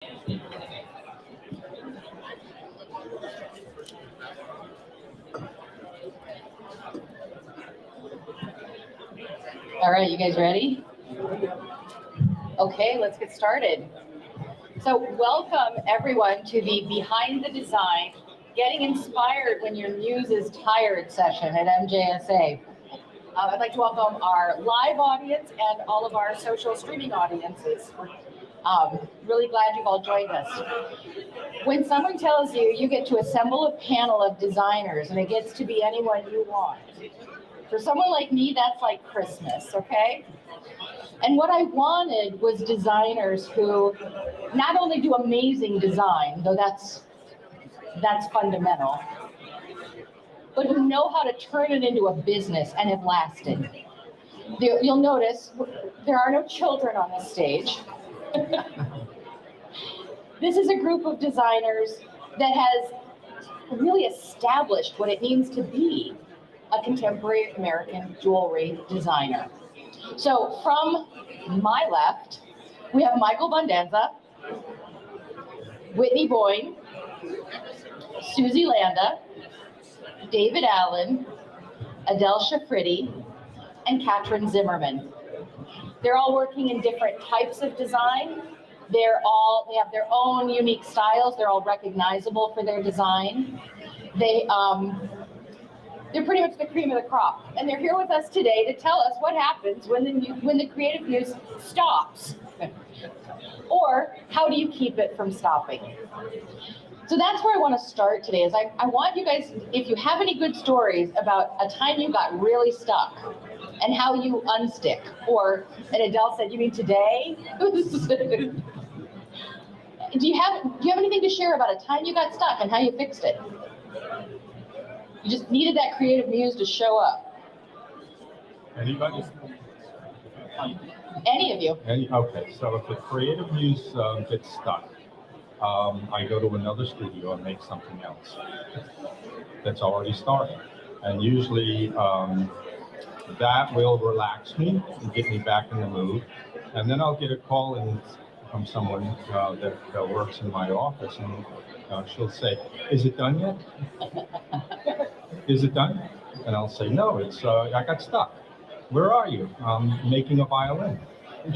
All right, you guys ready? Okay, let's get started. So welcome everyone to the Behind the Design, Getting Inspired When Your Muse is Tired session at MJSA. I'd like to welcome our live audience and all of our social streaming audiences. Really glad you've all joined us. When someone tells you you get to assemble a panel of designers and it gets to be anyone you want, for someone like me, that's like Christmas, okay? And what I wanted was designers who not only do amazing design, though that's fundamental, but who know how to turn it into a business and have lasted. You'll notice there are no children on this stage. This is a group of designers that has really established what it means to be a contemporary American jewelry designer. So from my left, we have Michael Bondanza, Whitney Boyne, Susie Landa, David Allen, Adele Shafridi, and Katrin Zimmerman. They're all working in different types of design. They have their own unique styles. They're all recognizable for their design. They're pretty much the cream of the crop. And they're here with us today to tell us what happens when the creative muse stops. Or how do you keep it from stopping? So that's where I want to start today, is I want you guys, if you have any good stories about a time you got really stuck and how you unstick, and Adele said, you mean today? Do you have anything to share about a time you got stuck and how you fixed it? You just needed that creative muse to show up. Anybody? Any of you. Okay, so if the creative muse gets stuck, I go to another studio and make something else that's already started. And usually that will relax me and get me back in the mood. And then I'll get a call from someone that works in my office, and she'll say, "Is it done yet? Is it done?" And I'll say, "No, I got stuck." "Where are you?" "Making a violin."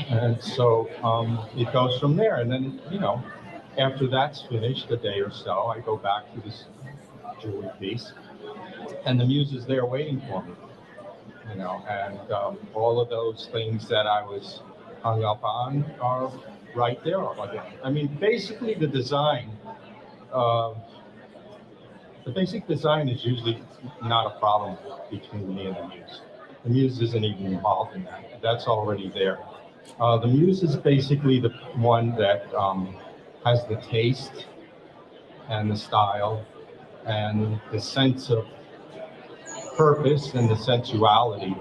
And so it goes from there. And then, after that's finished, a day or so, I go back to this jewelry piece, and the muse is there waiting for me. And all of those things that I was hung up on are right there again. I mean, basically the design, the basic design is usually not a problem between me and the muse. The muse isn't even involved in that. That's already there. The muse is basically the one that has the taste and the style and the sense of purpose and the sensuality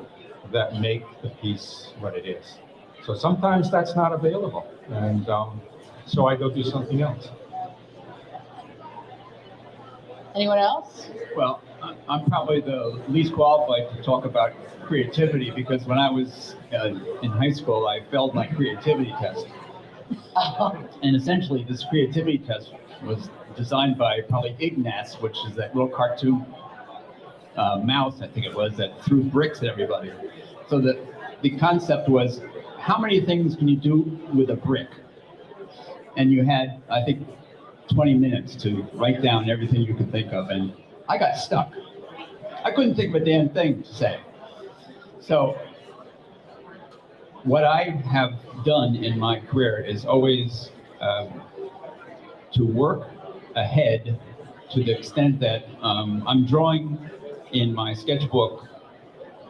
that make the piece what it is. So sometimes that's not available, and so I go do something else. Anyone else? Well, I'm probably the least qualified to talk about creativity, because when I was in high school, I failed my creativity test. And essentially, this creativity test was designed by probably Ignace, which is that little cartoon mouse, I think it was, that threw bricks at everybody. So the concept was, how many things can you do with a brick? And you had, I think, 20 minutes to write down everything you could think of, and I got stuck. I couldn't think of a damn thing to say. So what I have done in my career is always to work ahead to the extent that I'm drawing in my sketchbook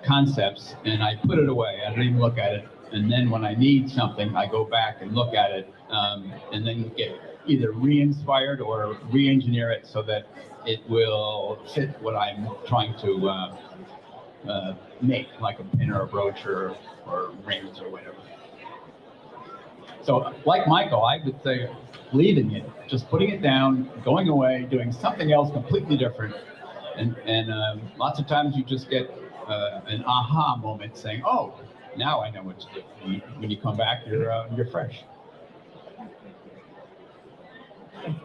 concepts and I put it away. I don't even look at it. And then when I need something, I go back and look at it and then get either re-inspired or re-engineer it so that it will fit what I'm trying to make, like a pin or a brooch or rings or whatever. So like Michael, I would say leaving it, just putting it down, going away, doing something else completely different. And lots of times you just get an aha moment saying, oh, now I know what to do. When you come back, you're fresh.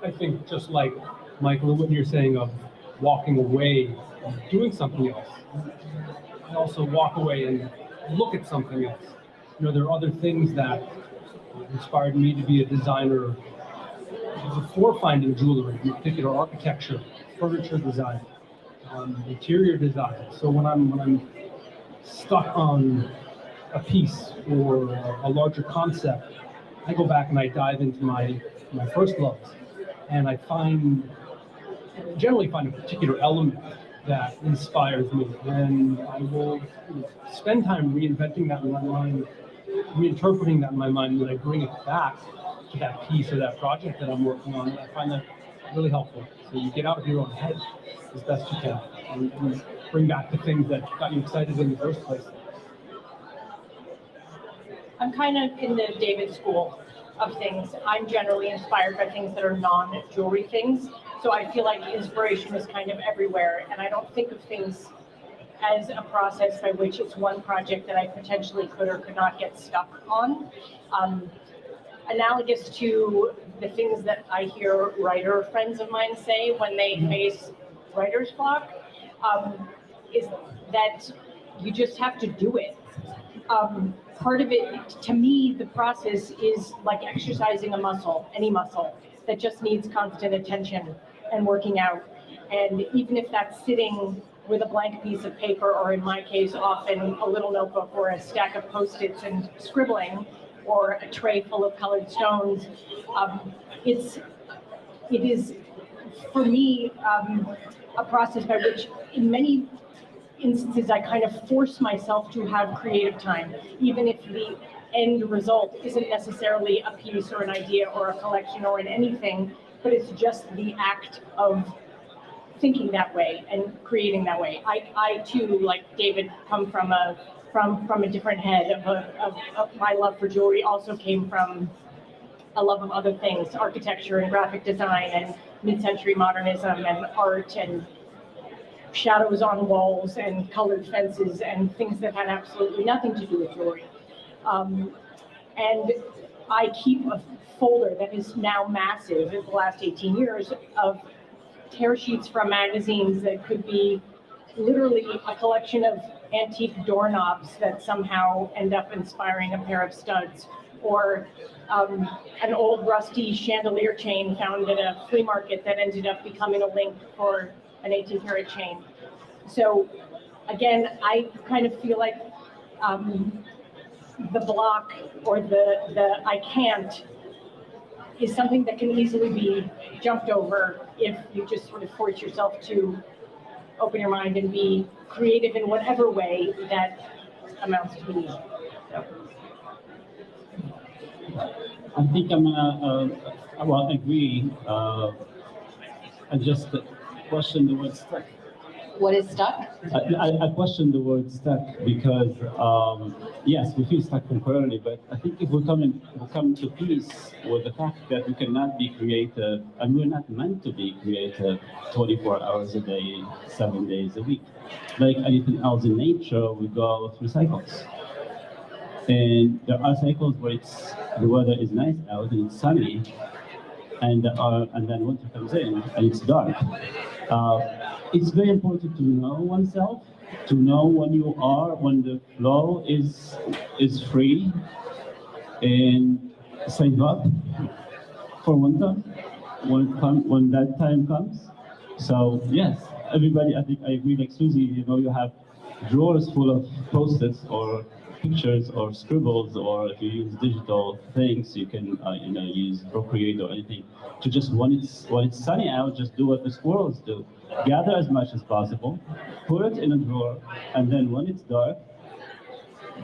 I think just like Michael and what you're saying of walking away and doing something else, I also walk away and look at something else. There are other things that inspired me to be a designer before finding jewelry, in particular architecture, furniture design, interior design. So when I'm stuck on a piece or a larger concept, I go back and I dive into my first loves, and I generally find a particular element that inspires me, and I will spend time reinventing that in my mind, reinterpreting that in my mind, when I bring it back to that piece or that project that I'm working on. And I find that really helpful. So you get out of your own head as best you can, and bring back the things that got you excited in the first place. I'm kind of in the David school of things. I'm generally inspired by things that are non-jewelry things. So I feel like inspiration is kind of everywhere, and I don't think of things as a process by which it's one project that I potentially could or could not get stuck on. Analogous to the things that I hear writer friends of mine say when they face writer's block, is that you just have to do it. Part of it, to me, the process is like exercising a muscle, any muscle, that just needs constant attention and working out. And even if that's sitting with a blank piece of paper, or in my case, often a little notebook or a stack of Post-its and scribbling, or a tray full of colored stones, it is, for me, a process by which, in many instances, I kind of force myself to have creative time, even if the end result isn't necessarily a piece or an idea or a collection or an anything, but it's just the act of thinking that way and creating that way. I too, like David, come from a different head of my love for jewelry also came from a love of other things, architecture and graphic design and mid-century modernism and art and shadows on walls and colored fences and things that had absolutely nothing to do with jewelry. And I keep a folder that is now massive in the last 18 years of tear sheets from magazines that could be literally a collection of antique doorknobs that somehow end up inspiring a pair of studs, or an old rusty chandelier chain found at a flea market that ended up becoming a link for an 18-karat chain. So again, I kind of feel like the block or the I can't is something that can easily be jumped over if you just sort of force yourself to open your mind and be creative in whatever way that amounts to be. So. I think I'm gonna agree. I just question the word stuck. What is stuck? I question the word stuck because yes, we feel stuck temporarily, but I think if we come to peace with the fact that we cannot be creative, and we're not meant to be creative 24 hours a day, 7 days a week. Like anything else in nature, we go through cycles. And there are cycles where the weather is nice out and it's sunny, and then winter comes in and it's dark. It's very important to know oneself, to know when the flow is free, and save up for winter when that time comes. So yes, everybody, I think I agree. Like Susie, you have drawers full of Post-its or pictures or scribbles, or if you use digital things, you can use Procreate or anything to just when it's sunny out, just do what the squirrels do. Gather as much as possible, put it in a drawer, and then when it's dark,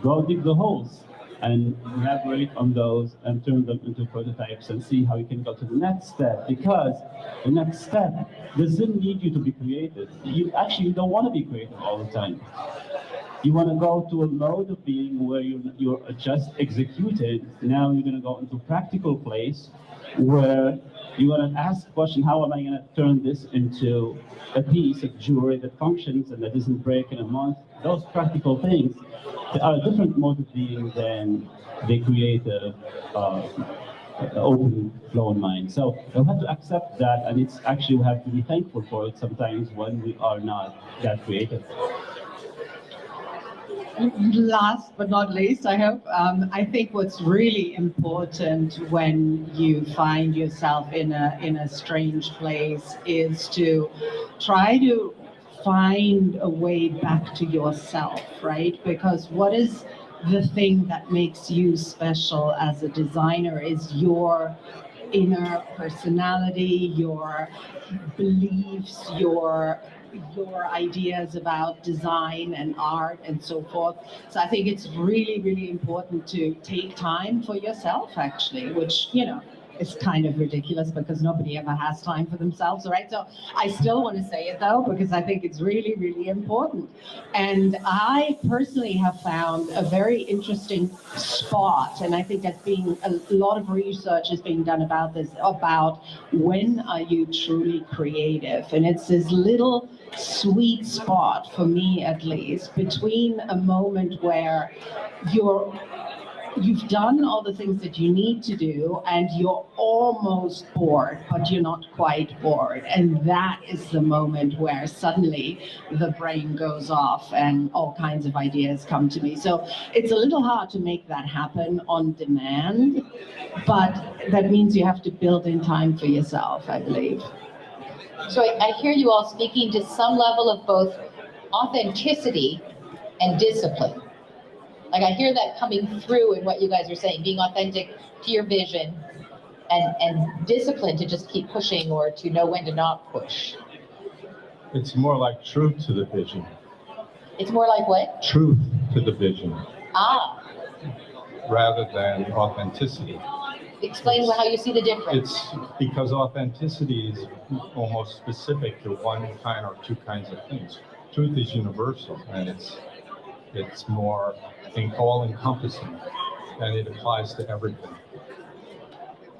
go dig the holes and elaborate on those and turn them into prototypes and see how you can go to the next step, because the next step doesn't need you to be creative. You don't want to be creative all the time. You want to go to a mode of being where you're just executed. Now you're going to go into a practical place where you're going to ask the question, how am I going to turn this into a piece of jewelry that functions and that doesn't break in a month? Those practical things are a different mode of being than the creative open flow in mind. So we'll have to accept that, and it's actually we have to be thankful for it sometimes when we are not that creative. Last but not least, I hope, I think what's really important when you find yourself in a strange place is to try to find a way back to yourself, right? Because what is the thing that makes you special as a designer is your inner personality, your beliefs, your ideas about design and art and so forth. So I think it's really, really important to take time for yourself, actually, which, you know, is kind of ridiculous because nobody ever has time for themselves, right? So I still want to say it though, because I think it's really, really important. And I personally have found a very interesting spot, and I think that's being, a lot of research is being done about this, about when are you truly creative? And it's this little sweet spot, for me at least, between a moment where you've done all the things that you need to do and you're almost bored, but you're not quite bored. And that is the moment where suddenly the brain goes off and all kinds of ideas come to me. So it's a little hard to make that happen on demand, but that means you have to build in time for yourself, I believe. So I hear you all speaking to some level of both authenticity and discipline. Like I hear that coming through in what you guys are saying, being authentic to your vision and discipline to just keep pushing or to know when to not push. It's more like truth to the vision. It's more like what? Truth to the vision Ah, rather than authenticity. explain how you see the difference. It's because authenticity is almost specific to one kind or two kinds of things. Truth is universal, and it's more all-encompassing, and it applies to everything.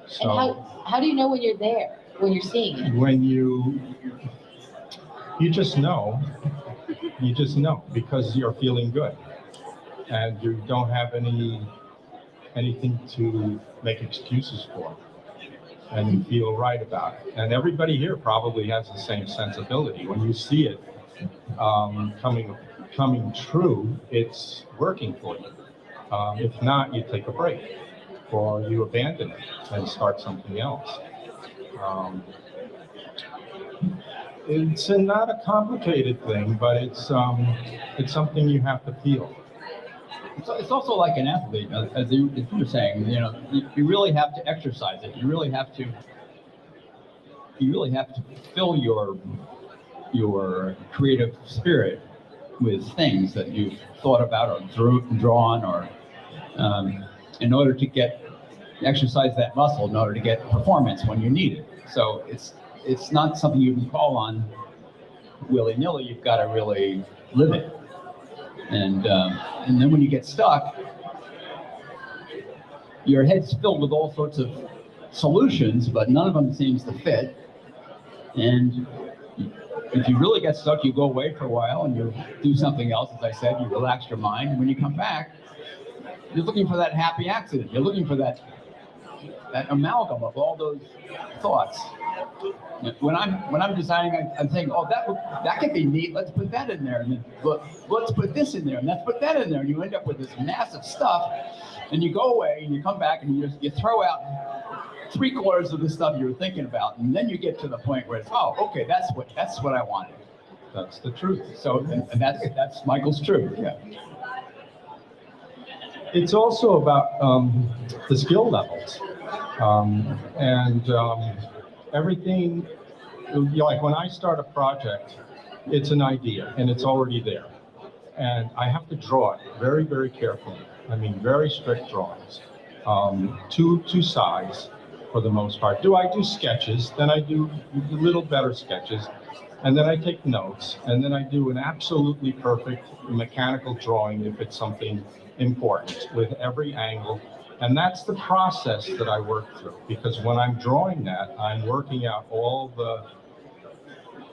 So And how do you know when you're there, when you're seeing it? when you just know because you're feeling good, and you don't have anything to make excuses for, and you feel right about it. And everybody here probably has the same sensibility. When you see it coming true, it's working for you. If not, you take a break, or you abandon it and start something else. It's not a complicated thing, but it's something you have to feel. It's also like an athlete, as you were saying. You know, you really have to exercise it. You really have to fill your creative spirit with things that you've thought about or drawn, or in order to exercise that muscle, in order to get performance when you need it. So it's not something you can call on willy-nilly. You've got to really live it. And then when you get stuck, your head's filled with all sorts of solutions, but none of them seems to fit. And if you really get stuck, you go away for a while and you do something else. As I said, you relax your mind. And when you come back, you're looking for that happy accident. You're looking for that amalgam of all those thoughts. When I'm designing, I'm thinking, oh, that could be neat. Let's put that in there, and then let's put this in there, and let's put that in there, and you end up with this massive stuff. And you go away, and you come back, and you throw out 3/4 of the stuff you were thinking about, and then you get to the point where it's, oh, okay, that's what I wanted. That's the truth. So, and that's Michael's truth. Yeah. It's also about the skill levels, and everything. Like when I start a project, it's an idea and it's already there, and I have to draw it very, very carefully. I mean, very strict drawings, two sides for the most part. I do sketches, then I do a little better sketches, and then I take notes, and then I do an absolutely perfect mechanical drawing if it's something important with every angle. And that's the process that I work through, because when I'm drawing that, I'm working out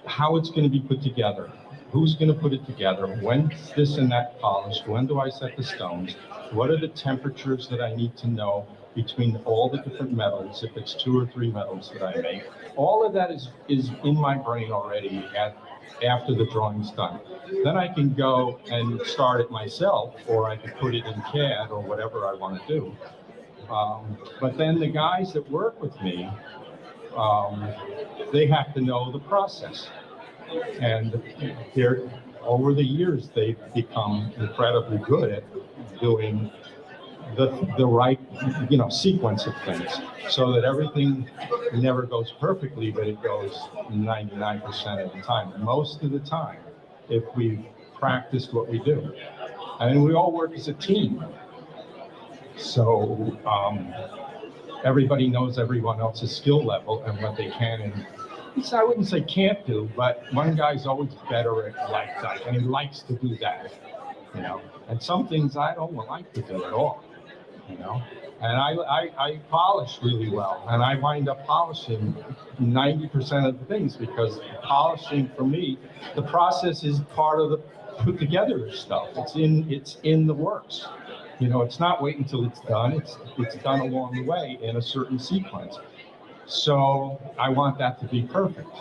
how it's going to be put together, who's going to put it together, when's this and that polished, when do I set the stones, what are the temperatures that I need to know, between all the different metals, if it's 2 or 3 metals that I make. All of that is in my brain already after the drawing's done. Then I can go and start it myself, or I can put it in CAD or whatever I want to do. But then the guys that work with me, they have to know the process. And over the years, they've become incredibly good at doing the right, sequence of things, so that everything never goes perfectly, but it goes 99% of the time. Most of the time, if we've practiced what we do. And we all work as a team. So everybody knows everyone else's skill level and what they can and I wouldn't say can't do, but one guy's always better at like that, and he likes to do that, And some things I don't like to do at all, And I polish really well, and I wind up polishing 90% of the things because polishing for me, the process is part of the put together stuff. It's in the works. It's not wait until it's done. It's done along the way in a certain sequence. So I want that to be perfect,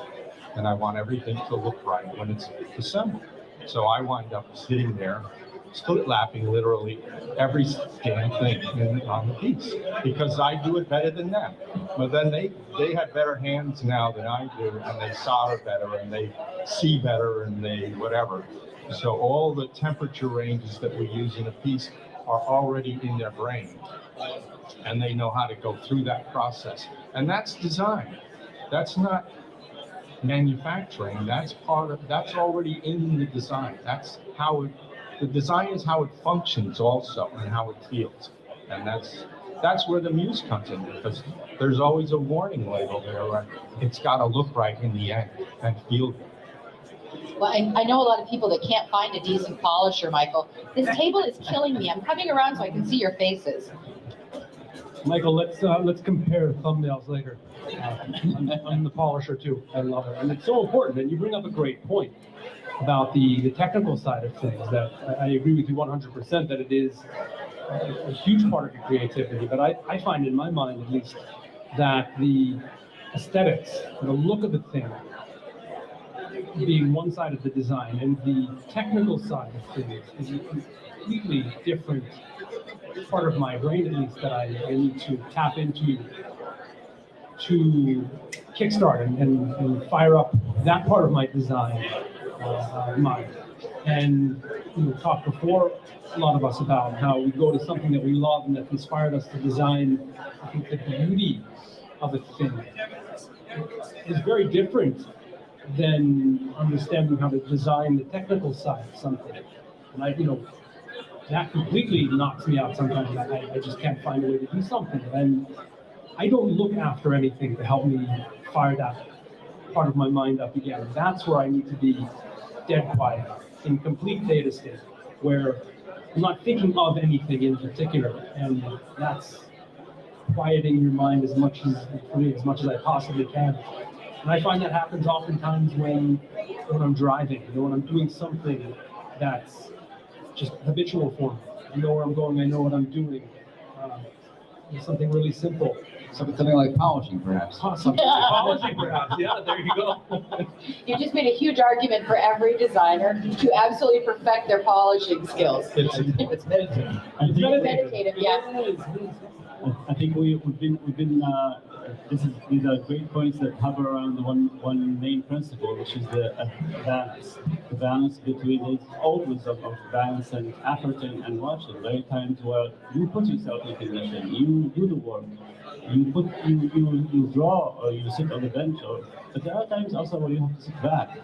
and I want everything to look right when it's assembled. So I wind up sitting there, split lapping literally every damn thing on the piece because I do it better than them. But then they have better hands now than I do, and they solder better, and they see better, and they whatever. So all the temperature ranges that we use in a piece are already in their brain, and they know how to go through that process. And that's design. That's not manufacturing. That's already in the design. That's how the design is how it functions also and how it feels. And that's where the Muse comes in, because there's always a warning label there, right? It's got to look right in the end and feel good. Well, I know a lot of people that can't find a decent polisher, Michael. This table is killing me. I'm coming around so I can see your faces. Michael, let's compare thumbnails later. I'm the polisher too. I love it, and it's so important. And you bring up a great point about the technical side of things. That I agree with you 100% that it is a huge part of your creativity. But I find in my mind, at least, that the aesthetics, the look of the thing, being one side of the design, and the technical side of things is a completely different part of my brain, at least, that I need to tap into to kickstart and fire up that part of my design mind. And we talked before, a lot of us, about how we go to something that we love and that inspired us to design. I think the beauty of a thing is very different than understanding how to design the technical side of something. And that completely knocks me out sometimes. I just can't find a way to do something. And I don't look after anything to help me fire that part of my mind up again. That's where I need to be dead quiet, in complete theta state, where I'm not thinking of anything in particular. And that's quieting your mind as much as I possibly can. And I find that happens oftentimes when I'm driving, when I'm doing something that's just habitual for me. I know where I'm going, I know what I'm doing. Something really simple. Something like polishing, perhaps. Polishing, perhaps. Yeah, there you go. You just made a huge argument for every designer to absolutely perfect their polishing skills. It's meditative. It's meditative, yeah. I think we've been these are great points that hover around the one main principle, which is the balance between it, always of balance and effort and watching. There are times where you put yourself in condition, you do the work, you draw or you sit on the bench, but there are times also where you have to sit back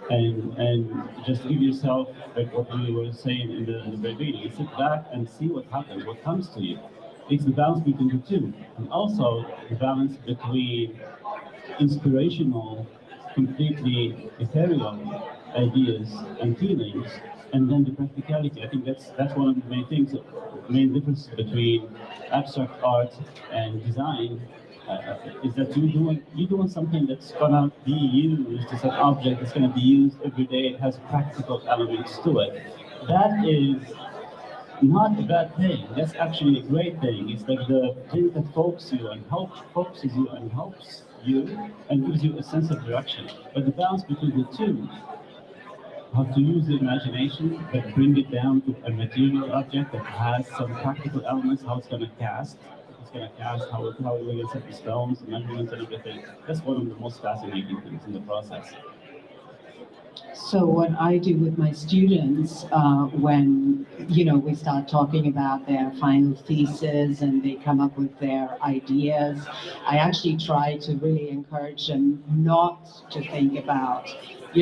and just give yourself, like what we were saying in the very beginning, you sit back and see what happens, what comes to you. It's the balance between the two, and also the balance between inspirational, completely ethereal ideas and feelings, and then the practicality. I think that's one of the main things, the main difference between abstract art and design is that you're doing something that's gonna be used as an object that's gonna be used every day. It has practical elements to it. That is not a bad thing. That's actually a great thing. It's like the thing that focuses you and helps you and gives you a sense of direction. But the balance between the two, how to use the imagination, but bring it down to a material object that has some practical elements, how it's going to cast. It's going to cast, how we're going to set the stones, the measurements, and everything. That's one of the most fascinating things in the process. So what I do with my students when we start talking about their final thesis and they come up with their ideas, I actually try to really encourage them not to think about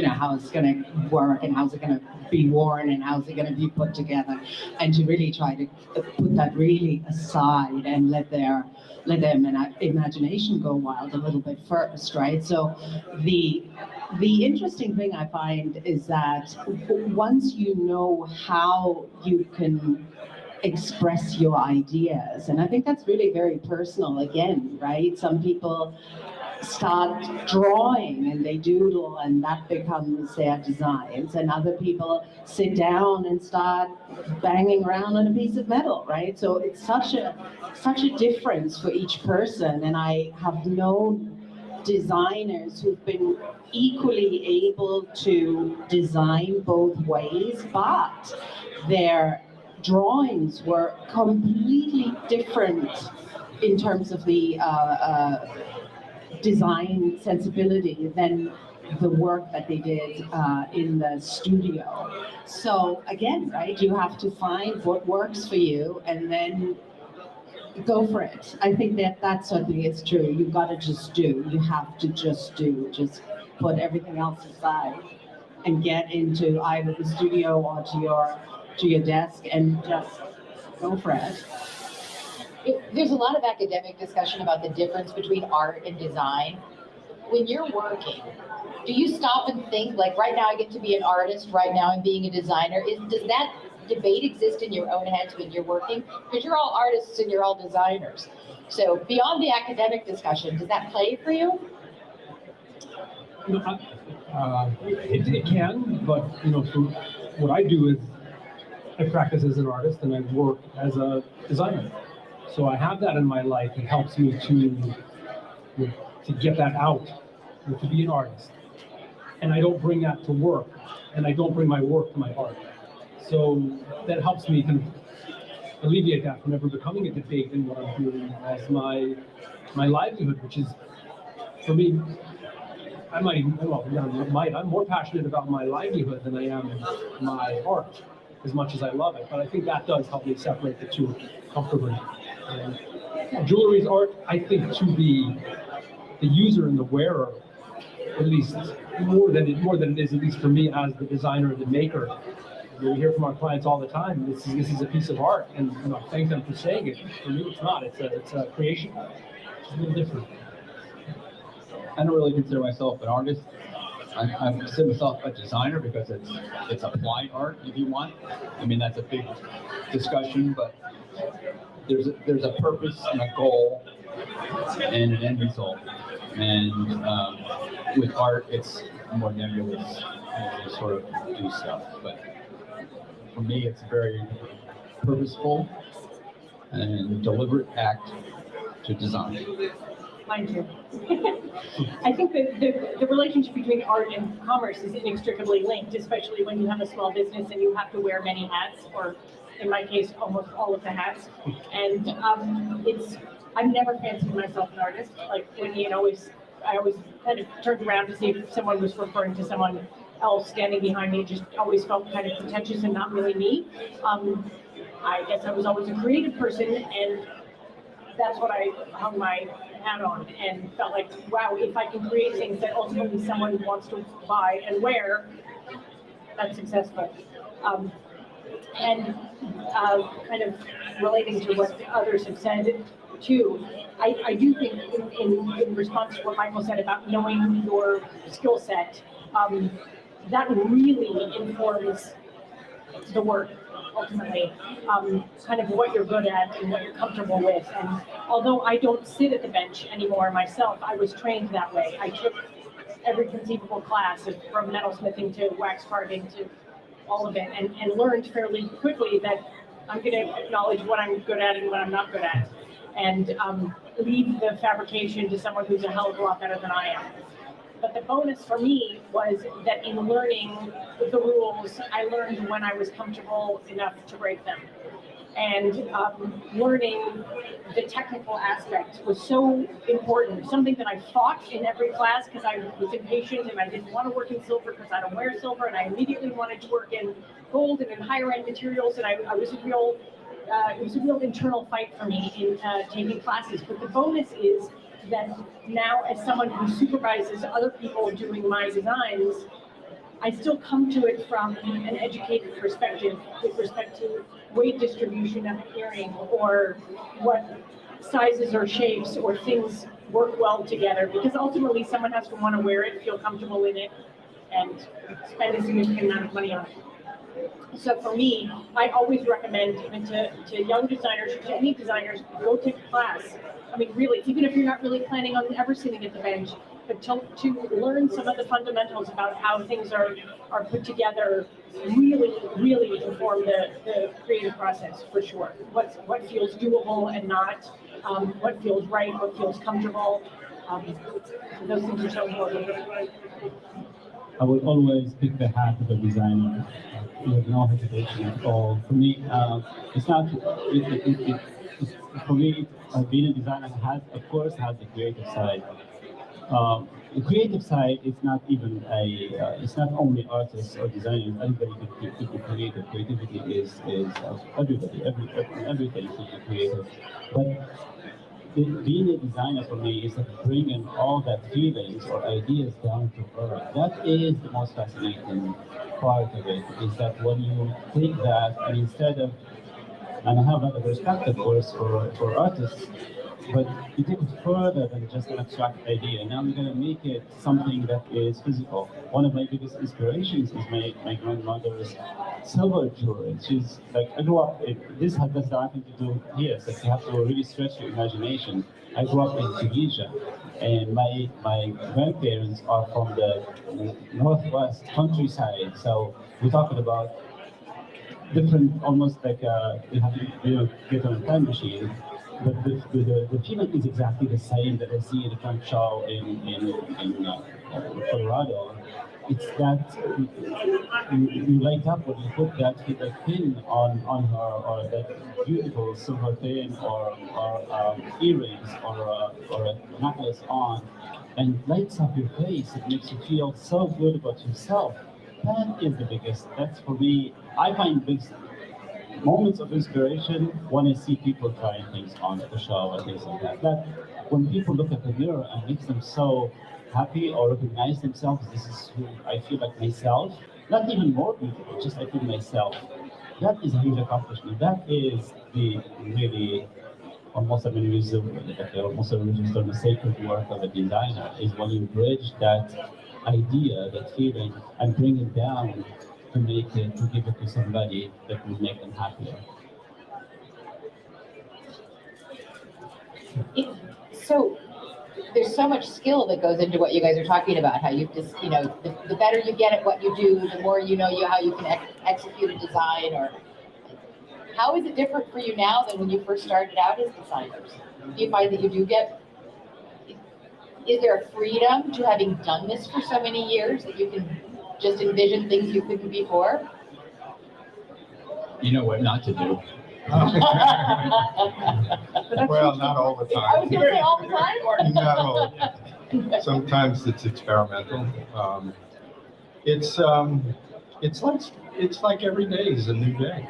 how it's going to work and how's it going to be worn and how's it going to be put together, and to really try to put that really aside and let their imagination go wild a little bit first, right? So the interesting thing I find is that once you know how you can express your ideas, and I think that's really very personal again, right? Some people start drawing and they doodle and that becomes their designs, and other people sit down and start banging around on a piece of metal, right? So it's such a difference for each person, and I have known designers who've been equally able to design both ways, but their drawings were completely different in terms of the design sensibility than the work that they did in the studio. So again, right, you have to find what works for you and then go for it. I think that certainly is true. You've got to just do. You have to just do. Just put everything else aside and get into either the studio or to your desk and just go for it. There's a lot of academic discussion about the difference between art and design. When you're working, do you stop and think, like, right now I get to be an artist, right now I'm being a designer? Does that debate exist in your own heads when you're working? Because you're all artists and you're all designers. So beyond the academic discussion, does that play for you? It can, but so what I do is I practice as an artist and I work as a designer. So I have that in my life. It helps me to get that out, to be an artist. And I don't bring that to work, and I don't bring my work to my art. So that helps me kind of alleviate that from ever becoming a debate in what I'm doing as my livelihood, which is, for me, I'm more passionate about my livelihood than I am my art, as much as I love it. But I think that does help me separate the two comfortably. And jewelry is art, I think, to the user and the wearer, at least more than it is, at least for me as the designer and the maker. We hear from our clients all the time, this is a piece of art, and I thank them for saying it. For me, it's not. It's a creation. It's a little different. I don't really consider myself an artist. I consider myself a designer because it's applied art, if you want. I mean, that's a big discussion, but there's a purpose and a goal and an end result. And with art, it's more nebulous. You just sort of do stuff. But for me, it's a very purposeful and deliberate act to design. Mine too. I think that the relationship between art and commerce is inextricably linked, especially when you have a small business and you have to wear many hats, or in my case, almost all of the hats. And I've never fancied myself an artist. Like I always kind of turned around to see if someone was referring to someone else standing behind me. It just always felt kind of pretentious and not really me. I guess I was always a creative person, and that's what I hung my hat on and felt like, wow, if I can create things that ultimately someone wants to buy and wear, that's successful. And kind of relating to what others have said too, I do think in response to what Michael said about knowing your skill set, that really informs the work ultimately, kind of what you're good at and what you're comfortable with. And although I don't sit at the bench anymore myself, I was trained that way. I took every conceivable class, from metalsmithing to wax carving to all of it, and learned fairly quickly that I'm going to acknowledge what I'm good at and what I'm not good at, and leave the fabrication to someone who's a hell of a lot better than I am. But the bonus for me was that in learning the rules, I learned when I was comfortable enough to break them. And learning the technical aspect was so important, something that I fought in every class because I was impatient and I didn't want to work in silver because I don't wear silver, and I immediately wanted to work in gold and in higher end materials, and it was a real internal fight for me in taking classes. But the bonus is that now, as someone who supervises other people doing my designs, I still come to it from an educated perspective with respect to weight distribution of an earring, or what sizes or shapes or things work well together, because ultimately someone has to want to wear it, feel comfortable in it, and spend a significant amount of money on it. So for me, I always recommend, even to young designers, to any designers, go take a class. I mean, really, even if you're not really planning on ever sitting at the bench, but to learn some of the fundamentals about how things are put together really inform the creative process, for sure. What feels doable and not, what feels right, what feels comfortable. Those things are so important. I would always pick the hat of a designer with no hesitation at all. For me, it's not. For me, being a designer of course, has a creative side. The creative side is not even it's not only artists or designers. Everybody can be creative. Creativity is everybody. Everything should be creative. But being a designer for me is like bringing all that feelings or ideas down to earth. That is the most fascinating part of it. Is that when you take that and instead of, and I have another perspective, of course, for artists, but you take it further than just an abstract idea. Now we're going to make it something that is physical. One of my biggest inspirations is my grandmother's silver jewelry. She's like, I grew up, this has nothing to do here, so you have to really stretch your imagination. I grew up in Tunisia, and my grandparents are from the northwest countryside, so we're talking about different, almost like you have to get on a time machine. But the feeling is exactly the same that I see in the front show in Colorado. It's that you light up when you put that pin on her, or that beautiful silver pin, or earrings, or a necklace on, and it lights up your face. It makes you feel so good about yourself. That is the biggest. That's for me. I find big moments of inspiration when I see people trying things on at the show and things like that. That when people look at the mirror and makes them so happy or recognize themselves, this is who I feel like myself. Not even more beautiful, just I feel myself. That is a huge accomplishment. That is the really almost a the sacred work of a designer, is when you bridge that idea, that feeling, and bring it down to make it, to give it to somebody that will make them happier. So there's so much skill that goes into what you guys are talking about, how you just, the better you get at what you do, the more how you can execute a design. Or how is it different for you now than when you first started out as designers? Do you find that you do is there a freedom to having done this for so many years that you can just envision things you couldn't before? You know what not to do. Well, not all the time. I was going to say all the time, or Not all the time. Sometimes it's experimental. It's like every day is a new day.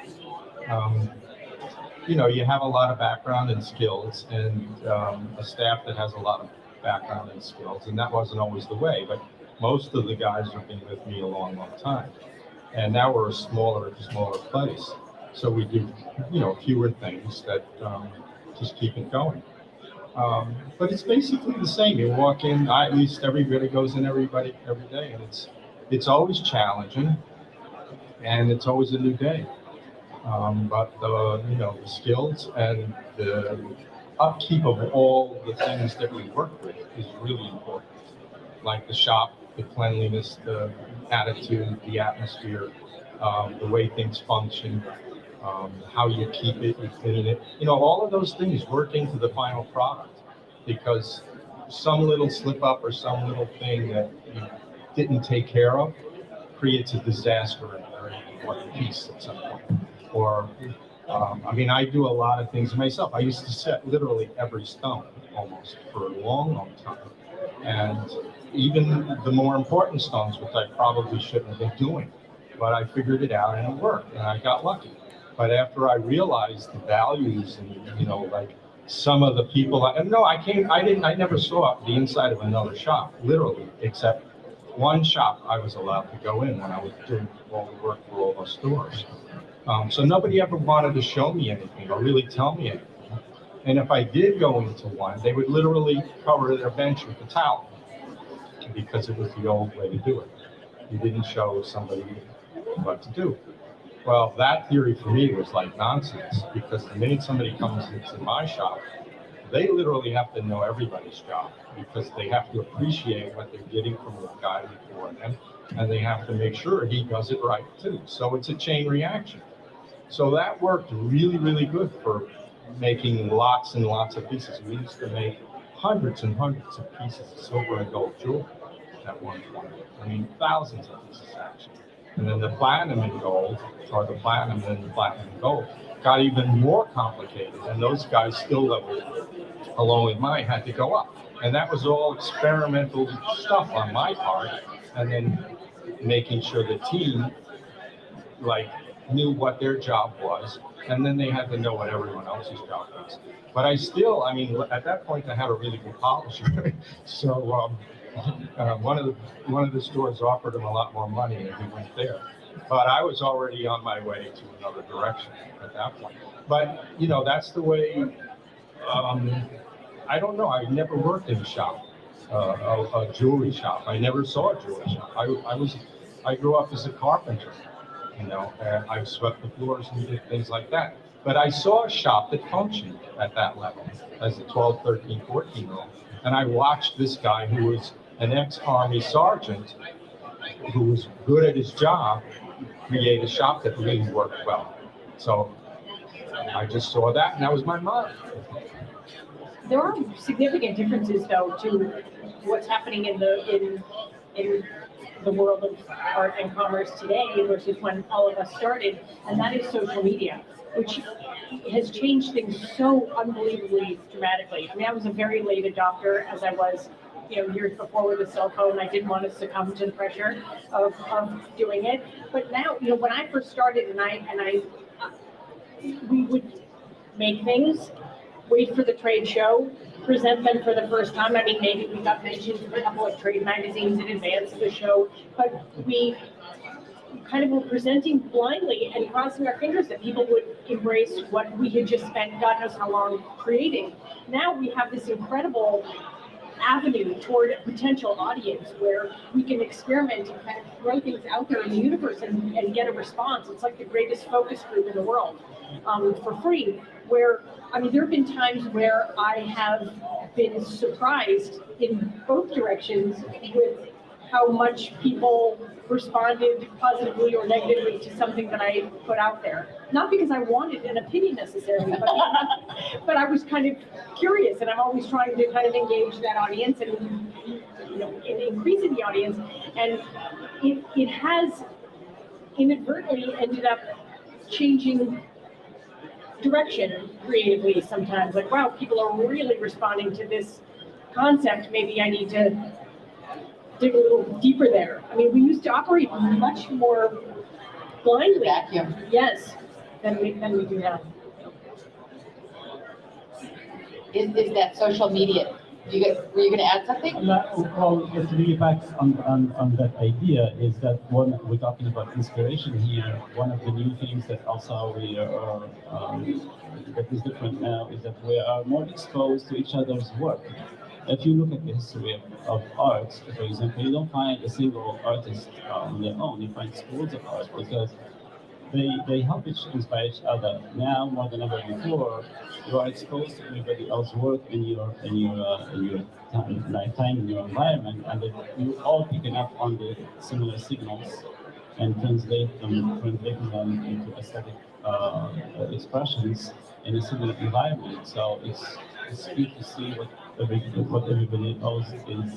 You have a lot of background and skills, and a staff that has a lot of background and skills, and that wasn't always the way, but most of the guys have been with me a long time. And now we're a smaller place. So we do, fewer things that just keep it going. But it's basically the same. You walk in, at least everybody goes in every day, and it's always challenging, and it's always a new day. But the skills and the upkeep of all the things that we work with is really important. Like the shop, the cleanliness, the attitude, the atmosphere, the way things function. how you keep it, you clean it. All of those things work into the final product, because some little slip up or some little thing that you didn't take care of creates a disaster in a very important piece at some point. Or, I do a lot of things myself. I used to set literally every stone almost for a long, long time. And even the more important stones, which I probably shouldn't have been doing, but I figured it out and it worked, and I got lucky. But after I realized the values and, like some of the people, I never saw the inside of another shop, literally, except one shop I was allowed to go in when I was doing all the work for all those stores. So nobody ever wanted to show me anything or really tell me anything. And if I did go into one, they would literally cover their bench with a towel, because it was the old way to do it. You didn't show somebody what to do. Well, that theory for me was like nonsense, because the minute somebody comes into my shop, they literally have to know everybody's job, because they have to appreciate what they're getting from the guy before them, and they have to make sure he does it right too. So it's a chain reaction. So that worked really, really good for making lots and lots of pieces. We used to make hundreds and hundreds of pieces of silver and gold jewelry at one point. Thousands of pieces actually. And then the platinum and gold, or the platinum and the platinum and gold, got even more complicated. And those guys skill level, along with mine, had to go up. And that was all experimental stuff on my part. And then making sure the team, knew what their job was, and then they had to know what everyone else's job was. But I still, at that point, I had a really good polisher. So one of the stores offered him a lot more money, and he went there. But I was already on my way to another direction at that point. But that's the way. I don't know. I never worked in a shop, a jewelry shop. I never saw a jewelry shop. I grew up as a carpenter. And I swept the floors and did things like that. But I saw a shop that functioned at that level as a 12, 13, 14-year-old. And I watched this guy who was an ex-Army sergeant who was good at his job create a shop that really worked well. So I just saw that, and that was my motto. There are significant differences, though, to what's happening in the world of art and commerce today versus when all of us started, and that is social media, which has changed things so unbelievably dramatically. I was a very late adopter, as I was, years before with the cell phone. I didn't want to succumb to the pressure of doing it. But now, when I first started, we would make things, wait for the trade show, present them for the first time. Maybe we got mentioned in a couple of trade magazines in advance of the show, but we kind of were presenting blindly and crossing our fingers that people would embrace what we had just spent God knows how long creating. Now we have this incredible avenue toward a potential audience where we can experiment and kind of throw things out there in the universe and get a response. It's like the greatest focus group in the world for free, where there have been times where I have been surprised in both directions with how much people responded positively or negatively to something that I put out there. Not because I wanted an opinion necessarily, but I was kind of curious, and I'm always trying to kind of engage that audience and increasing the audience. And it has inadvertently ended up changing direction creatively sometimes. Like, wow, people are really responding to this concept. Maybe I need to dig a little deeper there. We used to operate much more blindly. Vacuum. Yes, than we do now. Is that social media? Were you going to add something? Well, just to piggyback on that idea is that when we're talking about inspiration here, one of the new things that also we are that is different now is that we are more exposed to each other's work. If you look at the history of art, for example, you don't find a single artist on their own. You find schools of art because they help inspire each other. Now more than ever before, you are exposed to everybody else's work in your lifetime, in your environment, and you all picking up on the similar signals and translating them into aesthetic expressions in a similar environment. So it's good to see what everybody else is.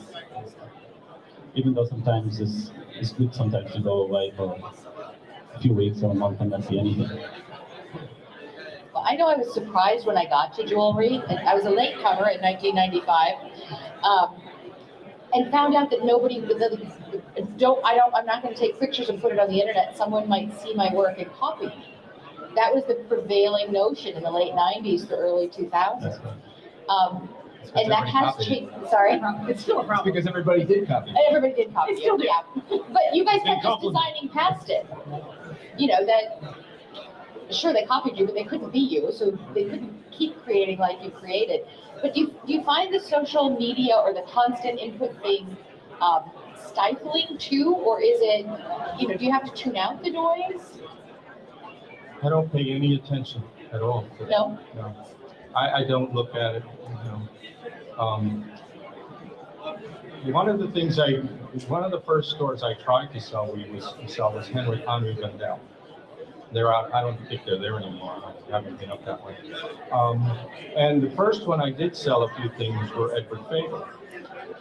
Even though sometimes it's good sometimes to go away for a few weeks or a month and not see anything. Well, I know I was surprised when I got to jewelry, and I was a late comer in 1995, and found out that I'm not going to take pictures and put it on the internet. Someone might see my work and copy me. That was the prevailing notion in the late 90s to early 2000s. And that has changed. Sorry? It's still a It's problem. because everybody did copy. Everybody did copy They still it, do. yeah. But you guys kept just compliment. designing past it. You know, that, sure, they copied you, but they couldn't be you, so they couldn't keep creating like you created. But do you find the social media or the constant input thing stifling too, or is it, do you have to tune out the noise? I don't pay any attention at all to that. No? No. I don't look at it, One of the first stores I tried to sell was Henry Bendel. They're out, I don't think they're there anymore. I haven't been up that way. And the first one I did sell a few things were Edward Faber.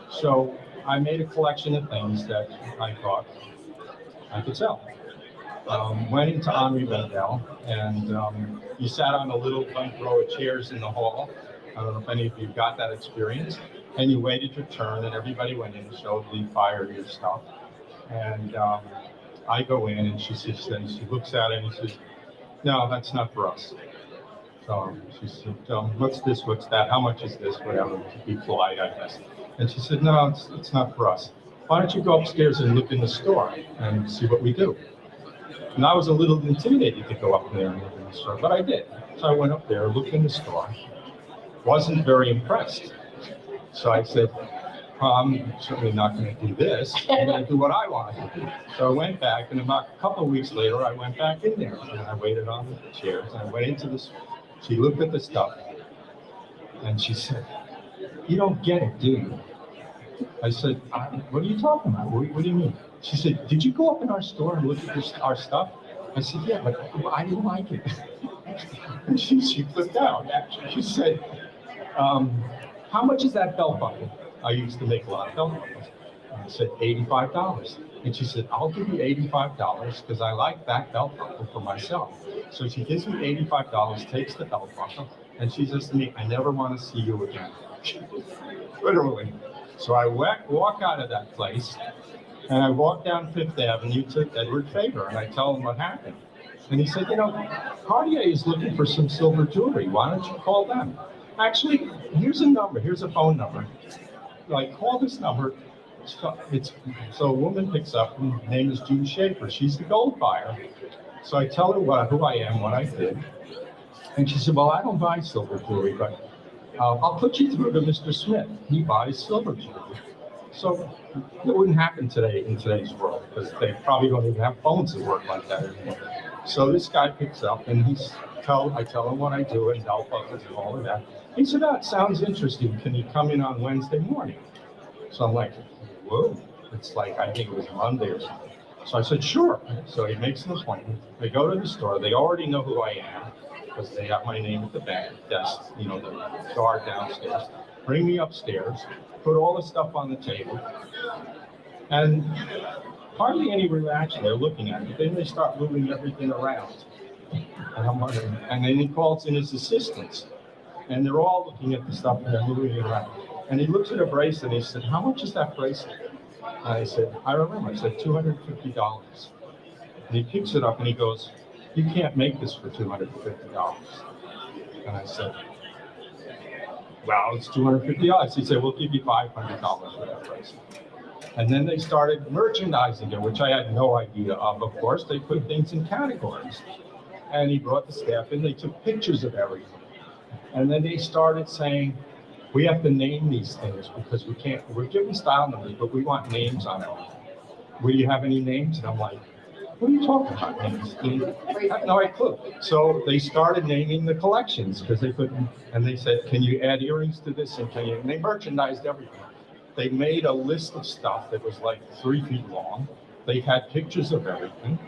So I made a collection of things that I thought I could sell. Went into Henri Bendel, and you sat on a little front row of chairs in the hall. I don't know if any of you got that experience. And you waited your turn, and everybody went in and showed the buyer your stuff. And I go in, and she looks at it, and she says, "No, that's not for us." So she said, "What's this? What's that? How much is this? Whatever." To be polite, I guess. And she said, "No, it's not for us. Why don't you go upstairs and look in the store and see what we do?" And I was a little intimidated to go up there and look in the store, but I did. So I went up there, looked in the store, wasn't very impressed. So I said, well, I'm certainly not going to do this. I'm going to do what I want to do. So I went back, and about a couple of weeks later, I went back in there, and I waited on the chairs, and I went into this. She looked at the stuff, and she said, "You don't get it, do you?" I said, "What are you talking about? What do you mean?" She said, "Did you go up in our store and look at our stuff?" I said, "Yeah, but I didn't like it." And she flipped out. She said, "How much is that belt buckle?" I used to make a lot of belt buckles. And I said, $85. And she said, "I'll give you $85 because I like that belt buckle for myself." So she gives me $85, takes the belt buckle, and she says to me, "I never want to see you again." Literally. So I walk out of that place, and I walk down Fifth Avenue to Edward Faber, and I tell him what happened. And he said, "Cartier is looking for some silver jewelry. Why don't you call them? Actually, here's a number. Here's a phone number. Like, call this number." So a woman picks up, and her name is June Schaefer. She's the gold buyer. So I tell her who I am, what I did. And she said, "Well, I don't buy silver jewelry, but I'll put you through to Mr. Smith. He buys silver jewelry." So it wouldn't happen today in today's world, because they probably don't even have phones that work like that anymore. So this guy picks up, and I tell him what I do and belt buckles and all of that. He said, "Oh, it sounds interesting. Can you come in on Wednesday morning?" So I'm like, whoa. It's like, I think it was Monday or something. So I said, "Sure." So he makes an appointment. They go to the store. They already know who I am because they have my name at the desk, the guard downstairs. Bring me upstairs, put all the stuff on the table, and hardly any reaction. They're looking at me. Then they start moving everything around. And I'm wondering, and then he calls in his assistants, and they're all looking at the stuff and they're moving it around. And he looks at a bracelet and he said, "How much is that bracelet?" And I said, I remember, I said, $250. And he picks it up and he goes, "You can't make this for $250. And I said, "Well, it's $250. He said, "We'll give you $500 for that bracelet." And then they started merchandising it, which I had no idea of. Of course, they put things in categories. And he brought the staff in, they took pictures of everything. And then they started saying, "We have to name these things because we're giving style numbers, but we want names on everything. Will you have any names?" And I'm like, "What are you talking about, names?" I have no clue. So they started naming the collections because they couldn't, and they said, "Can you add earrings to this?" And they merchandised everything. They made a list of stuff that was like 3 feet long, They had pictures of everything.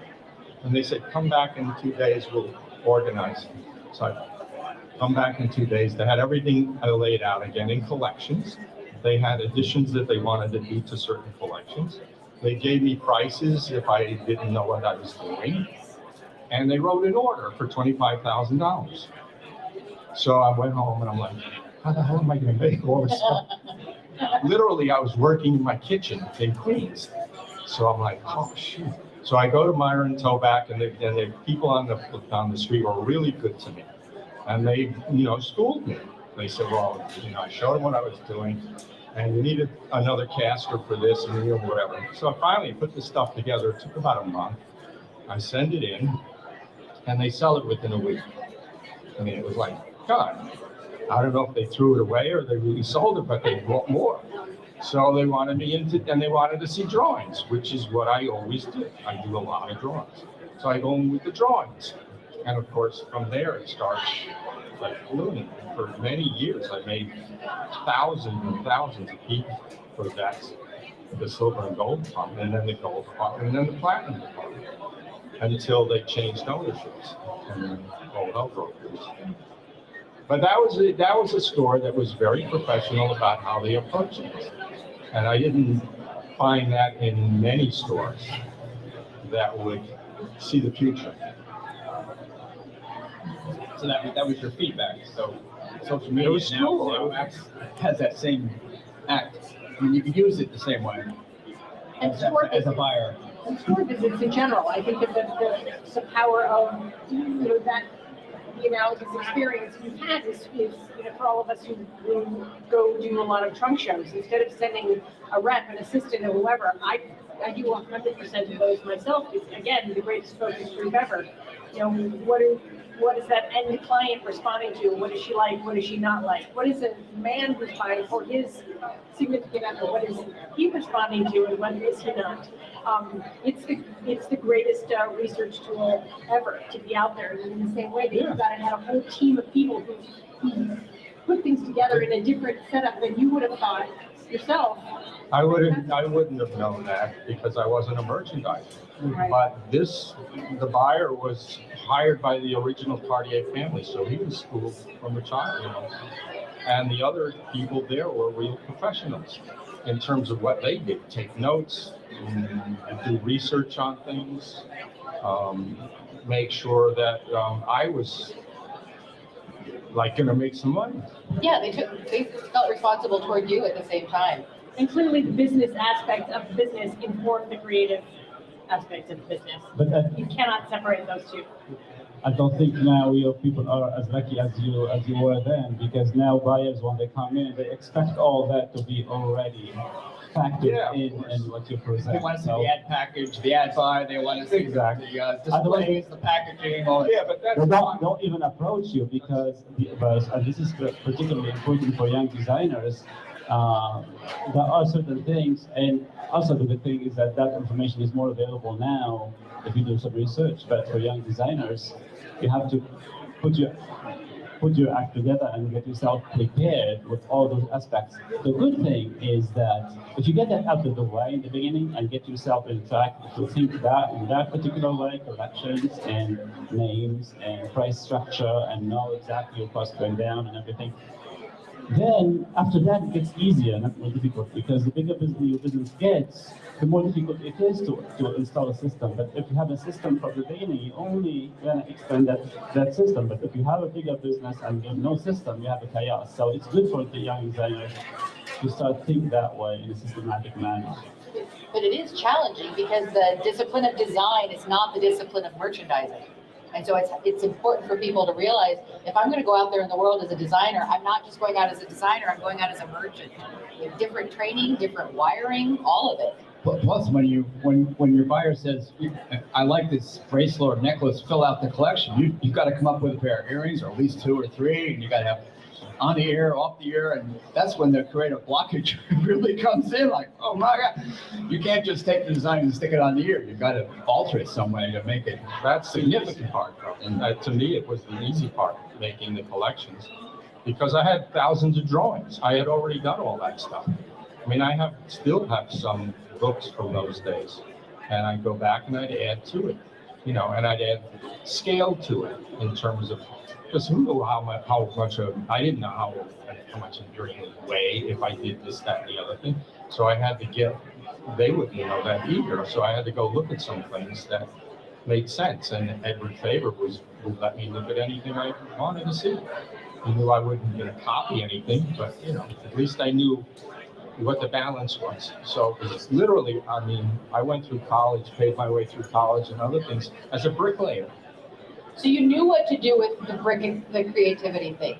And they said, come back in 2 days, we'll organize. So I come back in 2 days. They had everything laid out again in collections. They had additions that they wanted to do to certain collections. They gave me prices if I didn't know what I was doing. And they wrote an order for $25,000. So I went home and I'm like, how the hell am I going to make all this stuff? Literally, I was working in my kitchen in Queens. So I'm like, oh, shoot. So I go to Myron Toback, and the people on the street were really good to me. And they, schooled me. They said, well, I showed them what I was doing, and you needed another caster for this and whatever. So I finally put this stuff together. It took about a month. I send it in, and they sell it within a week. I mean, it was like, God, I don't know if they threw it away or they really sold it, but they bought more. So they wanted me and they wanted to see drawings, which is what I always do. I do a lot of drawings. So I go in with the drawings. And of course, from there, it starts like ballooning. For many years, I made thousands and thousands of pieces for that, the silver and gold department, and then the gold department, and then the platinum department, until they changed ownerships and then rolled over. But that was a store that was very professional about how they approached it. And I didn't find that in many stores that would see the future. So that was your feedback. So social media was now cool. has that same act. I mean, you can use it the same way And as store a buyer. And store visits in general, I think that the power of, that the analogous experience we've had is for all of us who go do a lot of trunk shows, instead of sending a rep, an assistant, or whoever, I do 100% of those myself. It's, again, the greatest focus group ever. What is that end client responding to? What is she like? What is she not like? What is a man who's buying for his significant other? What is he responding to, and what is he not? It's the greatest research tool ever to be out there. And in the same way that you've got to have a whole team of people who put things together in a different setup than you would have thought yourself. I wouldn't have known that because I wasn't a merchandiser. Right. But the buyer was hired by the original Cartier family, so he was schooled from a child, And the other people there were real professionals in terms of what they did: take notes, do research on things, make sure that I was like going to make some money. Yeah, they felt responsible toward you at the same time. And clearly the business aspect of the business informed the creative aspect of the business. But You cannot separate those two. I don't think now your people are as lucky as you were then, because now buyers, when they come in, they expect all that to be already factored in what you present. They want to see the ad package, the ad buy, they want to see Exactly. the displays, the packaging, all that. Yeah, but that's They don't even approach you because and this is particularly important for young designers. There are certain things, and also the good thing is that information is more available now if you do some research. But for young designers, you have to put your act together and get yourself prepared with all those aspects. The good thing is that if you get that out of the way in the beginning and get yourself in fact to think that in that particular way, collections and names and price structure, and know exactly your cost going down and everything, then after that it gets easier, not more difficult, because the bigger your business gets, the more difficult it is to install a system. But if you have a system from the beginning, you only gonna expand that system. But if you have a bigger business and you have no system, you have a chaos. So it's good for the young designers to start think that way in a systematic manner. But it is challenging because the discipline of design is not the discipline of merchandising. And so it's important for people to realize, if I'm going to go out there in the world as a designer, I'm not just going out as a designer, I'm going out as a merchant. With different training, different wiring, all of it. Plus, when your buyer says, "I like this bracelet or necklace, fill out the collection," you've got to come up with a pair of earrings, or at least 2 or 3, and you got to have on the ear, off the ear, and that's when the creative blockage really comes in. Like, oh my God, you can't just take the design and stick it on the ear. You've got to alter it some way to make it. That's the significant part, though. And to me, it was the easy part, making the collections, because I had thousands of drawings. I had already done all that stuff. I mean, still have some books from those days, and I'd go back and I'd add to it, and I'd add scale to it in terms of, because who knew how much of, I didn't know how much a drink would weigh if I did this, that, and the other thing. So I had to they wouldn't know that either. So I had to go look at some things that made sense. And Edward Faber would let me look at anything I wanted to see. He knew I wasn't going to copy anything, but at least I knew what the balance was. So it's literally, I went through college, paid my way through college and other things as a bricklayer. So you knew what to do with the creativity thing.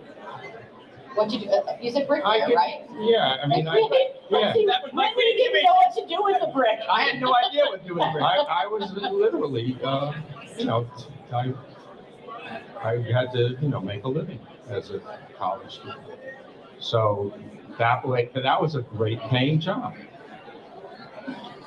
What you do? You said bricklayer, right? Yeah, When did you know what to do with the brick? I had no idea what to do with brick. I was literally, I had to, make a living as a college student. So that was a great paying job.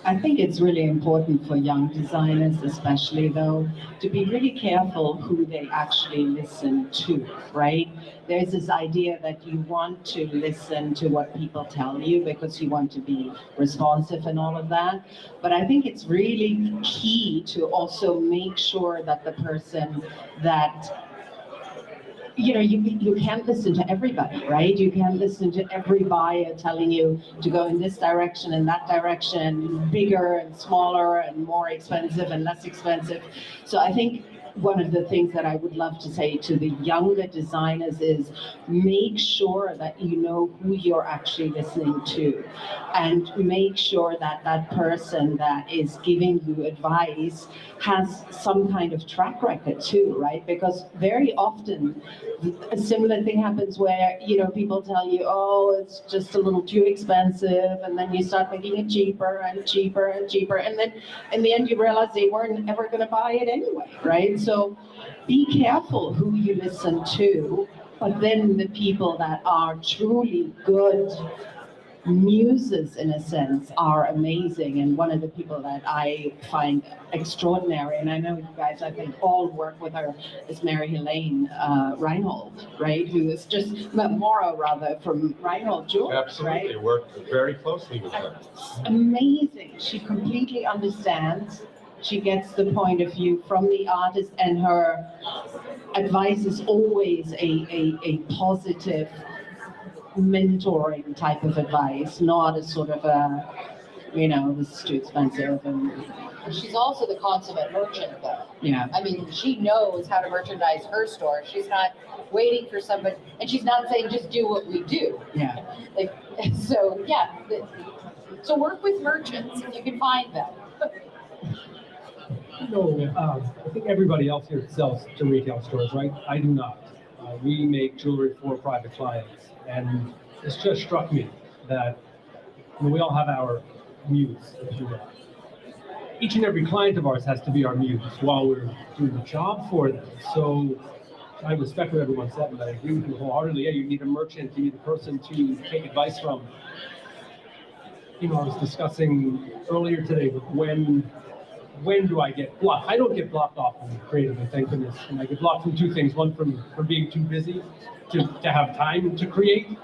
I think it's really important for young designers, especially though, to be really careful who they actually listen to, right? There's this idea that you want to listen to what people tell you because you want to be responsive and all of that. But I think it's really key to also make sure that the person that you can't listen to everybody, right? You can't listen to every buyer telling you to go in this direction and that direction, bigger and smaller and more expensive and less expensive. So I think one of the things that I would love to say to the younger designers is make sure that you know who you're actually listening to, and make sure that that person that is giving you advice has some kind of track record too, right? Because very often a similar thing happens where, people tell you, oh, it's just a little too expensive, and then you start making it cheaper and cheaper and cheaper, and then in the end you realize they weren't ever going to buy it anyway, right? So be careful who you listen to, but then the people that are truly good muses, in a sense, are amazing. And one of the people that I find extraordinary, and I know you guys, I think, all work with her, is Mary Helene Reinhold, right? Who is just Mora, rather, from Reinhold Jewelry. Absolutely, right? worked very closely with her. Amazing. She completely understands. She gets the point of view from the artist, and her advice is always a positive mentoring type of advice, not a sort of this is too expensive. And She's also the consummate merchant, though. yeah, She knows how to merchandise her store. She's not waiting for somebody, and she's not saying just do what we do. yeah. So work with merchants if you can find them. I think everybody else here sells to retail stores, right? I do not. We make jewelry for private clients, and it's just struck me that we all have our muse, if you will. Each and every client of ours has to be our muse while we're doing the job for them. So I respect what everyone said, and I agree with you wholeheartedly. Yeah, you need a merchant, you need a person to take advice from. I was discussing earlier today with when do I get blocked? I don't get blocked off from creatively, thank goodness. And I get blocked from two things. One, from being too busy to have time to create.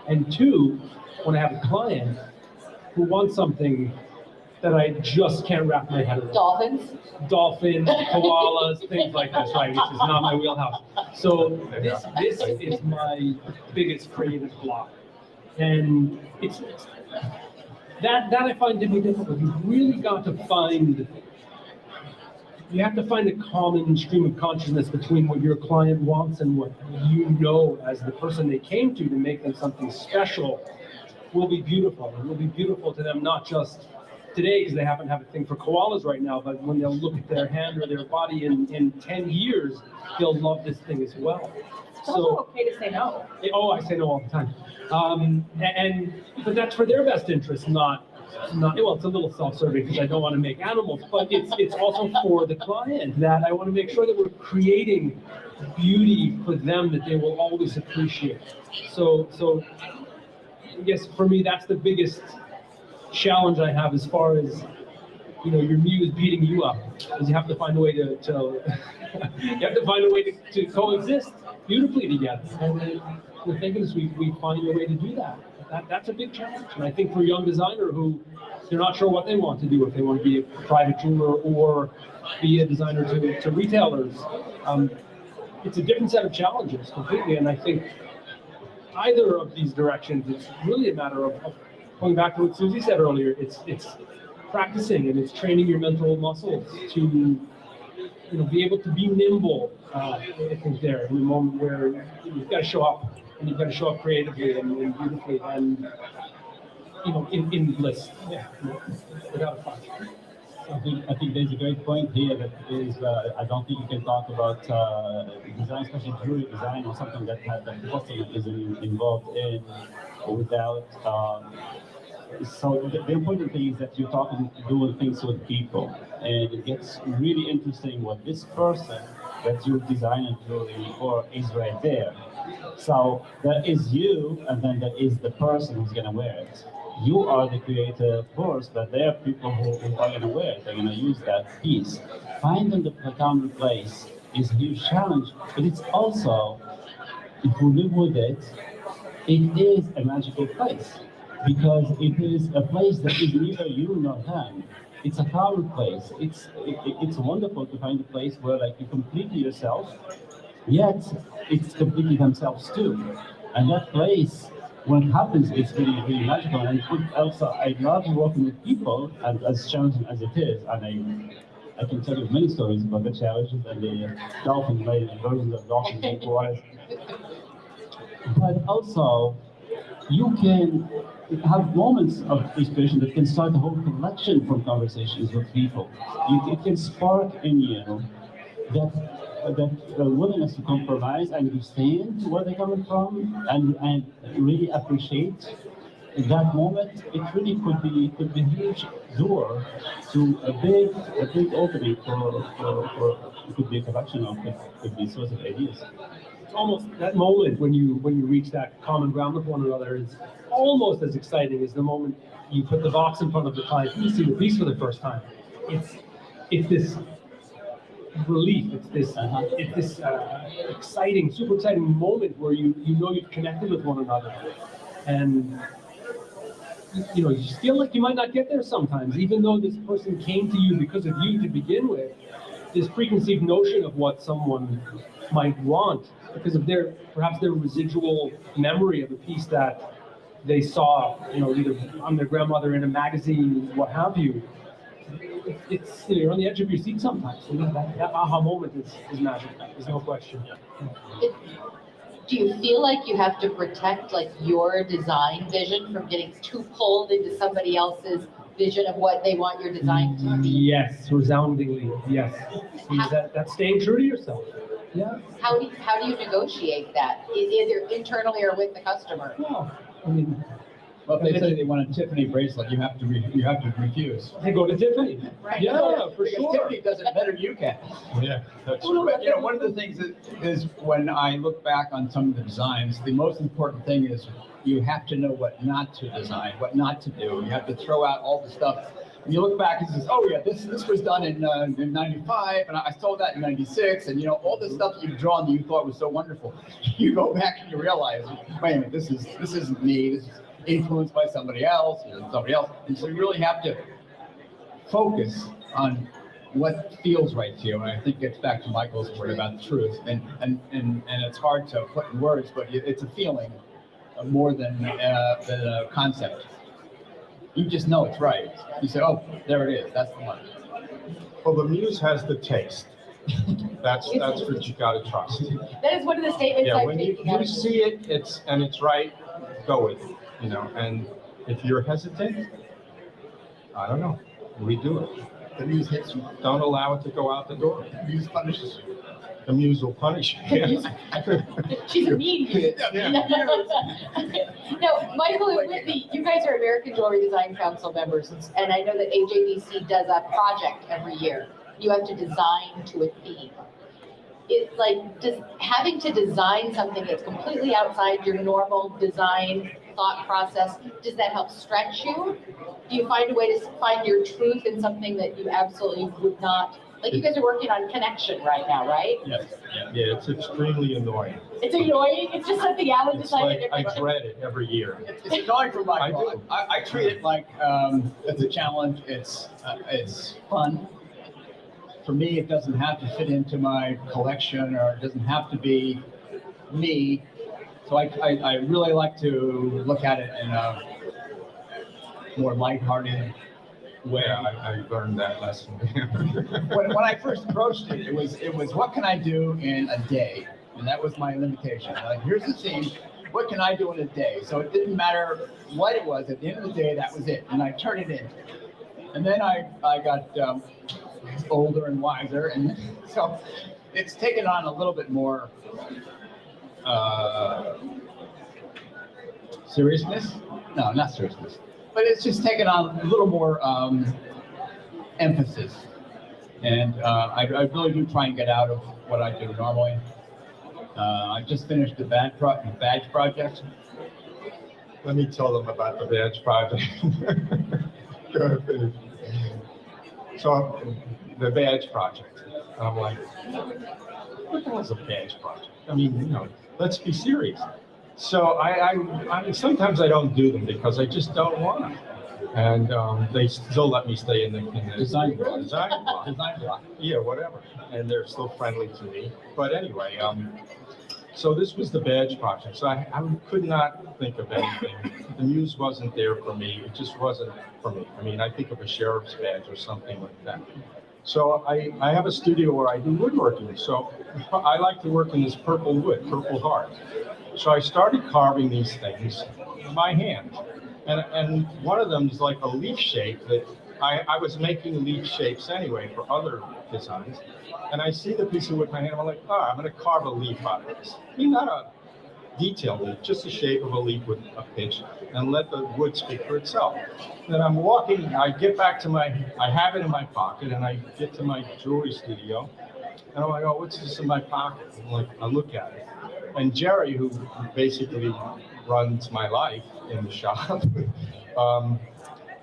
And two, when I have a client who wants something that I just can't wrap my head around. Dolphins, koalas, things like this, right? Which is not my wheelhouse. So this is my biggest creative block. And it's that I find to be difficult. You have to find a common stream of consciousness between what your client wants and what you know as the person they came to make them something special will be beautiful. It will be beautiful to them, not just today because they happen to have a thing for koalas right now, but when they'll look at their hand or their body in 10 years, they'll love this thing as well. It's also okay to say no. Oh, I say no all the time. But that's for their best interest, not well, it's a little self-serving because I don't want to make animals, but it's also for the client that I want to make sure that we're creating beauty for them that they will always appreciate. So I guess for me, that's the biggest challenge I have as far as, your muse beating you up, is you have to find a way to coexist beautifully together. And thank goodness we find a way to do that. that's a big challenge. And I think for a young designer who they're not sure what they want to do, if they want to be a private jeweler or be a designer to retailers, it's a different set of challenges completely. And I think either of these directions, it's really a matter of going back to what Susie said earlier. It's practicing and it's training your mental muscles to be able to be nimble. I think there in the moment where you've got to show up and you've got to show up creatively and beautifully and in bliss. Yeah, without a fight. I think there's a great point here that is, I don't think you can talk about design, especially jewelry design or something that the customer is involved in without. So the important thing is that you're doing things with people, and it gets really interesting what this person that you're designing jewelry for is right there. So that is you, and then that is the person who's gonna wear it. You are the creative force, but there are people who are gonna wear it. They're gonna use that piece. Finding the common place is a huge challenge, but it's also, if we live with it, it is a magical place. Because it is a place that is neither you nor them. It's a common place. It's wonderful to find a place where like you're completely yourself, yet it's completely themselves too. And that place, when it happens, it's really, really magical. And also, I love working with people, and as challenging as it is, and I can tell you many stories about the challenges and the dolphin-related versions of dolphins before. But also, you can have moments of inspiration that can start a whole collection from conversations with people. It can spark in you that willingness to compromise and understand where they're coming from and really appreciate that moment. It really could be a huge door to a big opening for it could be a collection of it could be a source of ideas. Almost that moment when you reach that common ground with one another is almost as exciting as the moment you put the box in front of the client and you see the piece for the first time. It's this relief. It's this exciting, super exciting moment where you know you've connected with one another, and you just feel like you might not get there sometimes, even though this person came to you because of you to begin with. This preconceived notion of what someone might want because of perhaps their residual memory of a piece that they saw, either on their grandmother in a magazine, what have you. It's you're on the edge of your seat sometimes. That aha moment is magic. There's no question. Do you feel like you have to protect your design vision from getting too pulled into somebody else's vision of what they want your design to be? Yes, resoundingly, yes. That's staying true to yourself. Yeah. How do you negotiate that, either internally or with the customer? Well, Well, if they say they want a Tiffany bracelet, you have to refuse. they go to Tiffany. Right. Yeah, for Because sure. Tiffany does it better than you can. Yeah, that's But, one of the things is when I look back on some of the designs, the most important thing is you have to know what not to design, what not to do. You have to throw out all the stuff. When you look back and says, oh yeah, this was done in 95, and I sold that in 96, and all this stuff that you've drawn that you thought was so wonderful. You go back and you realize, wait a minute, this isn't me. This is influenced by somebody else, and so you really have to focus on what feels right to you. And I think it gets back to Michael's word about the truth, and it's hard to put in words, but it's a feeling more than a concept. You just know it's right. You say, oh, there it is. That's the one. Well, the Muse has the taste. That's what you gotta trust. That is one of the statements Yeah, I'm when taking out you of see it, it's right, go with it, And if you're hesitant, I don't know, redo it. The Muse hits you. Don't allow it to go out the door. The Muse punishes you. The Muse will punish you. She's a mean muse. Yeah. Now, Michael and Whitney, you guys are American Jewelry Design Council members, and I know that AJDC does a project every year. You have to design to a theme. It's like just having to design something that's completely outside your normal design thought process. Does that help stretch you? Do you find a way to find your truth in something that you absolutely would not Like you guys are working on connection right now, right? Yes. Yeah, it's extremely annoying. It's annoying. It's just something Alan It's decided. like, I dread it every year. It's annoying for I Michael. do. I treat it like it's a challenge. It's fun. For me, it doesn't have to fit into my collection, or it doesn't have to be me. So I really like to look at it in a more lighthearted way. Yeah, I learned that lesson. When I first approached it, it was what can I do in a day, and that was my limitation. Like, here's the theme. What can I do in a day? So it didn't matter what it was. At the end of the day, that was it, and I turned it in. And then I got older and wiser, and so it's taken on a little bit more seriousness. No, not seriousness, but it's just taken on a little more emphasis. And I really do try and get out of what I do normally. I just finished the badge project. Let me tell them about the badge project. Go ahead, finish. So the badge project, I'm like, what the hell is a badge project? I mean, let's be serious. So I sometimes I don't do them because I just don't want to. And they still let me stay in the Design block. Design block. Design block. Yeah, whatever. And they're still friendly to me. But anyway, so this was the badge project. So I could not think of anything. The Muse wasn't there for me. It just wasn't for me. I mean, I think of a sheriff's badge or something like that. So I have a studio where I do woodworking. So I like to work in this purple wood, purple heart. So I started carving these things by hand. And one of them is like a leaf shape that I was making leaf shapes anyway for other designs. And I see the piece of wood in my hand, I'm like, I'm going to carve a leaf out of this. I mean, not a detailed leaf, just the shape of a leaf with a pitch, and let the wood speak for itself. Then I'm walking, I get back to I have it in my pocket, and I get to my jewelry studio, and I'm like, oh, what's this in my pocket? And like, I look at it. And Jerry, who basically runs my life in the shop,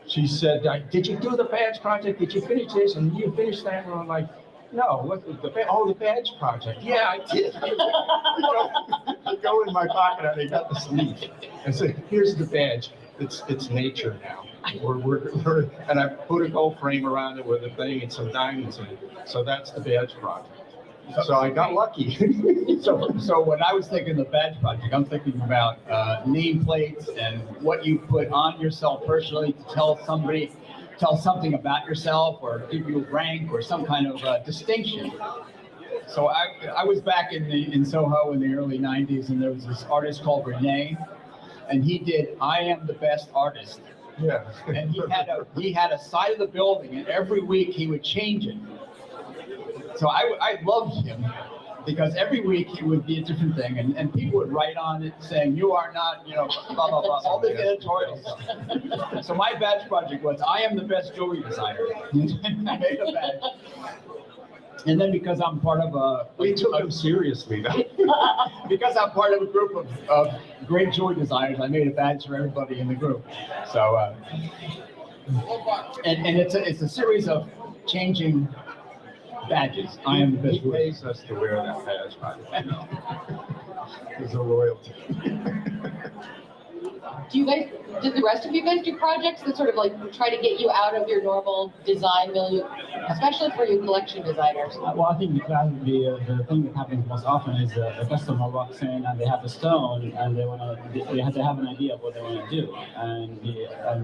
she said, did you do the badge project? Did you finish this? And you finished that? And I'm like, no, what the badge project. Yeah, I did. I go in my pocket and I got this leaf. And said, here's the badge. It's nature now. And I put a gold frame around it with a thing and some diamonds in it. So that's the badge project. So I got lucky. So when I was thinking the badge project, I'm thinking about nameplates and what you put on yourself personally to tell something about yourself or give you a rank or some kind of distinction. So I was back in Soho in the early 90s, and there was this artist called Rene, and he did I Am the Best Artist. Yeah. And he had a side of the building, and every week he would change it. So I loved him because every week it would be a different thing, and people would write on it saying, you are not, blah, blah, blah, all this editorial stuff. So my badge project was, I am the best jewelry designer. I made a badge. And then because I'm part of We took him seriously, though. because I'm part of a group of great jewelry designers, I made a badge for everybody in the group. So, and it's a series of changing badges. I am the best. He pays us to wear that badge, by the way. There's a royalty. Do the rest of you guys do projects that sort of like try to get you out of your normal design milieu, especially for you collection designers? Well, I think the thing that happens most often is a customer walks in and they have a stone and they have an idea of what they want to do, and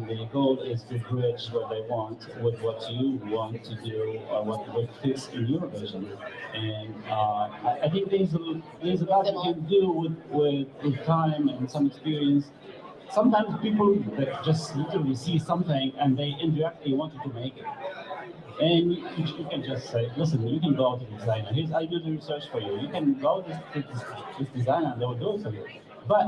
the goal is to bridge what they want with what you want to do or what fits in your vision. And I think there's a lot you can do with time and some experience. Sometimes people that just literally see something and they indirectly wanted to make it. And you can just say, listen, you can go to the designer. I do the research for you. You can go to this designer and they will do it for you. But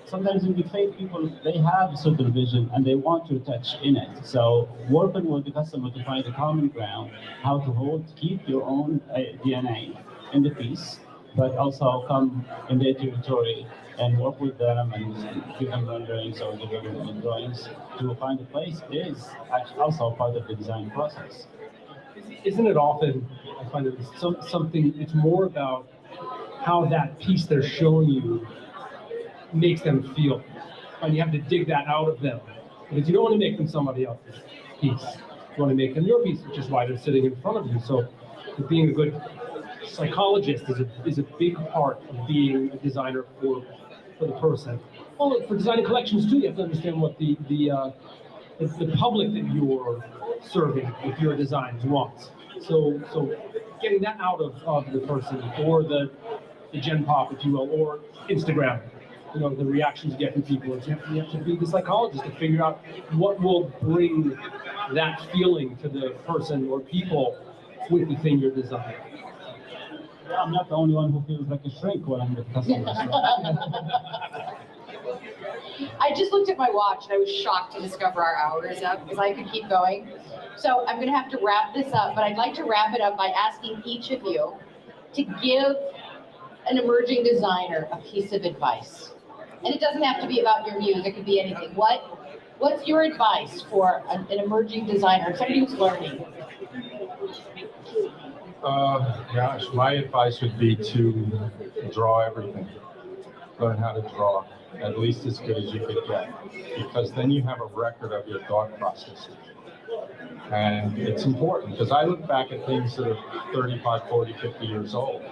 sometimes in good faith, people, they have a certain vision and they want to touch in it. So working with the customer to find a common ground, how to keep your own DNA in the piece, but also come in their territory and work with them and give them renderings or give them drawings to find a place is actually also part of the design process. isn't it often, I find that it's something, it's more about how that piece they're showing you makes them feel. And you have to dig that out of them. Because you don't want to make them somebody else's piece. You want to make them your piece, which is why they're sitting in front of you. So being a good psychologist is a big part of being a designer for the person. Well, for designing collections too, you have to understand what the public that you're serving with your designs wants. So getting that out of the person, or the Gen Pop, if you will, or Instagram, you know, the reactions you get from people. You have to be the psychologist to figure out what will bring that feeling to the person or people with the thing you're designing. Yeah, I'm not the only one who feels like a shrink when I'm with customers. I just looked at my watch and I was shocked to discover our hour is up because I could keep going. So I'm going to have to wrap this up, but I'd like to wrap it up by asking each of you to give an emerging designer a piece of advice. And it doesn't have to be about your muse, it could be anything. What's your advice for an emerging designer, somebody who's learning? Gosh, my advice would be to draw everything. Learn how to draw, at least as good as you could get, because then you have a record of your thought process. And it's important, because I look back at things that are 35, 40, 50 years old.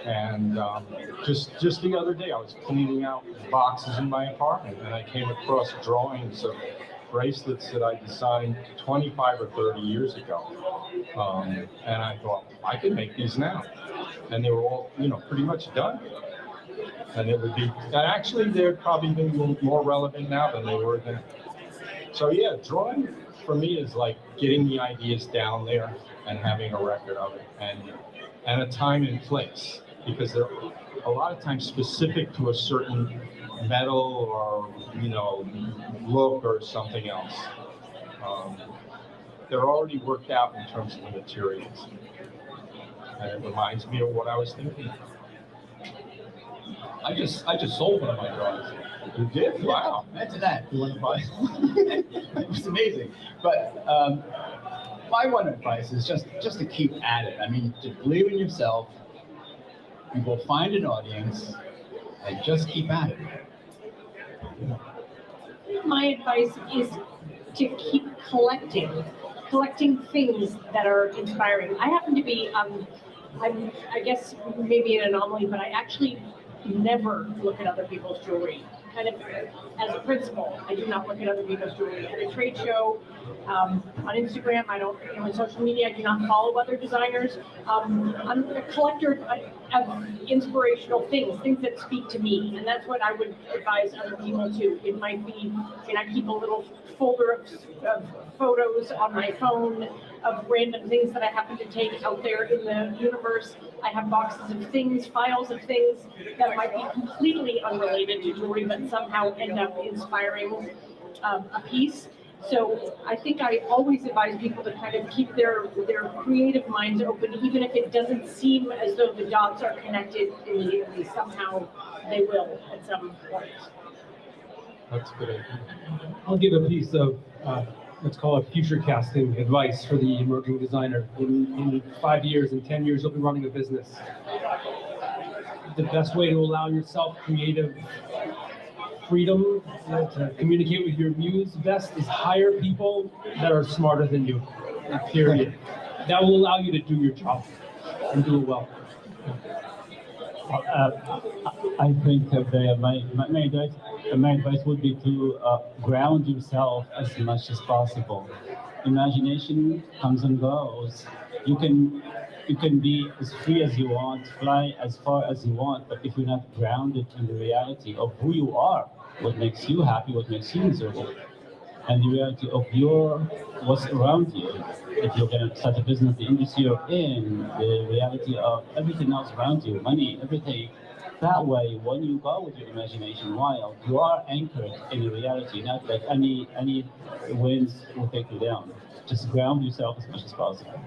And just the other day, I was cleaning out boxes in my apartment, and I came across drawings of bracelets that I designed 25 or 30 years ago. And I thought, I could make these now. And they were all, pretty much done. And it would be, and actually, they're probably even more relevant now than they were then. So yeah, drawing for me is like getting the ideas down there and having a record of it, and a time and place, because they're a lot of times specific to a certain metal or look or something else. They're already worked out in terms of the materials, and it reminds me of what I was thinking. I just sold one of my drawings. You did? Wow. Imagine that. You want to buy? It was amazing. But my one advice is just to keep at it. I mean, to believe in yourself. You will find an audience, and just keep at it. My advice is to keep collecting things that are inspiring. I happen to be, I guess maybe an anomaly, but I actually never look at other people's jewelry. Kind of as a principle, I do not look at other people's jewelry. At a trade show, on Instagram, I don't, on social media, I do not follow other designers. I'm a collector of inspirational things that speak to me, and that's what I would advise other people to. It might be, I keep a little folder of photos on my phone of random things that I happen to take out there in the universe. I have boxes of things, files of things that might be completely unrelated to jewelry, but somehow end up inspiring a piece. So I think I always advise people to kind of keep their creative minds open, even if it doesn't seem as though the dots are connected immediately. Somehow they will at some point. That's a good idea. I'll give a piece of, let's call it future casting advice for the emerging designer. In 5 years, in 10 years, you'll be running a business. The best way to allow yourself creative freedom to communicate with your muse best is hire people that are smarter than you, period. That will allow you to do your job and do it well. I think that my advice would be to ground yourself as much as possible. Imagination comes and goes. You can be as free as you want, fly as far as you want, but if you're not grounded in the reality of who you are, what makes you happy, what makes you miserable, and the reality of what's around you. If you're going to start a business, the industry you're in, the reality of everything else around you, money, everything. That way, when you go with your imagination wild, you are anchored in the reality, not that any winds will take you down. Just ground yourself as much as possible.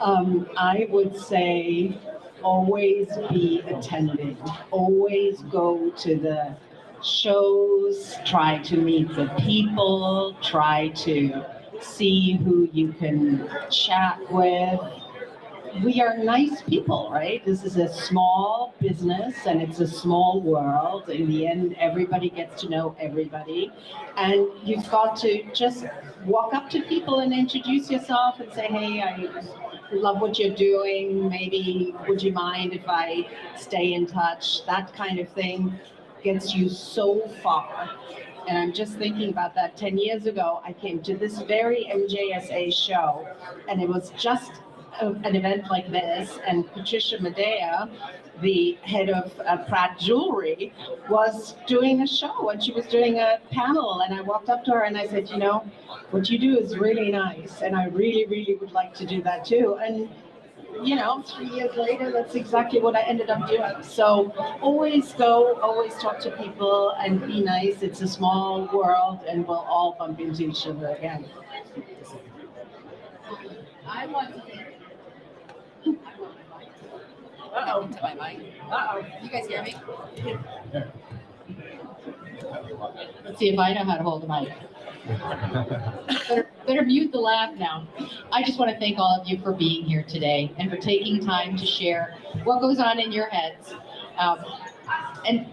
I would say always be attending, always go to the shows, try to meet the people, try to see who you can chat with. We are nice people, right? This is a small business and it's a small world. In the end, everybody gets to know everybody. And you've got to just walk up to people and introduce yourself and say, hey, I love what you're doing. Maybe would you mind if I stay in touch? That kind of thing gets you so far. And I'm just thinking about that. 10 years ago, I came to this very MJSA show, and it was just an event like this, and Patricia Medea, the head of Pratt Jewelry, was doing a show, and she was doing a panel, and I walked up to her and I said, you know, what you do is really nice, and I really, really would like to do that too. And you know, 3 years later, that's exactly what I ended up doing. So always go, always talk to people and be nice. It's a small world and we'll all bump into each other again. I want to. Uh-oh. To my mic. Uh-oh. You guys hear me? Let's see if I know how to hold the mic. Better mute the laugh now. I just want to thank all of you for being here today and for taking time to share what goes on in your heads, and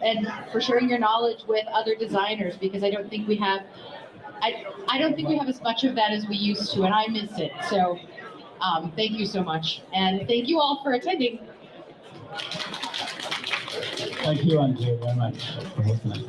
for sharing your knowledge with other designers, because I don't think we have as much of that as we used to, and I miss it. So thank you so much, and thank you all for attending. Thank you, Andrea, very much for hosting us.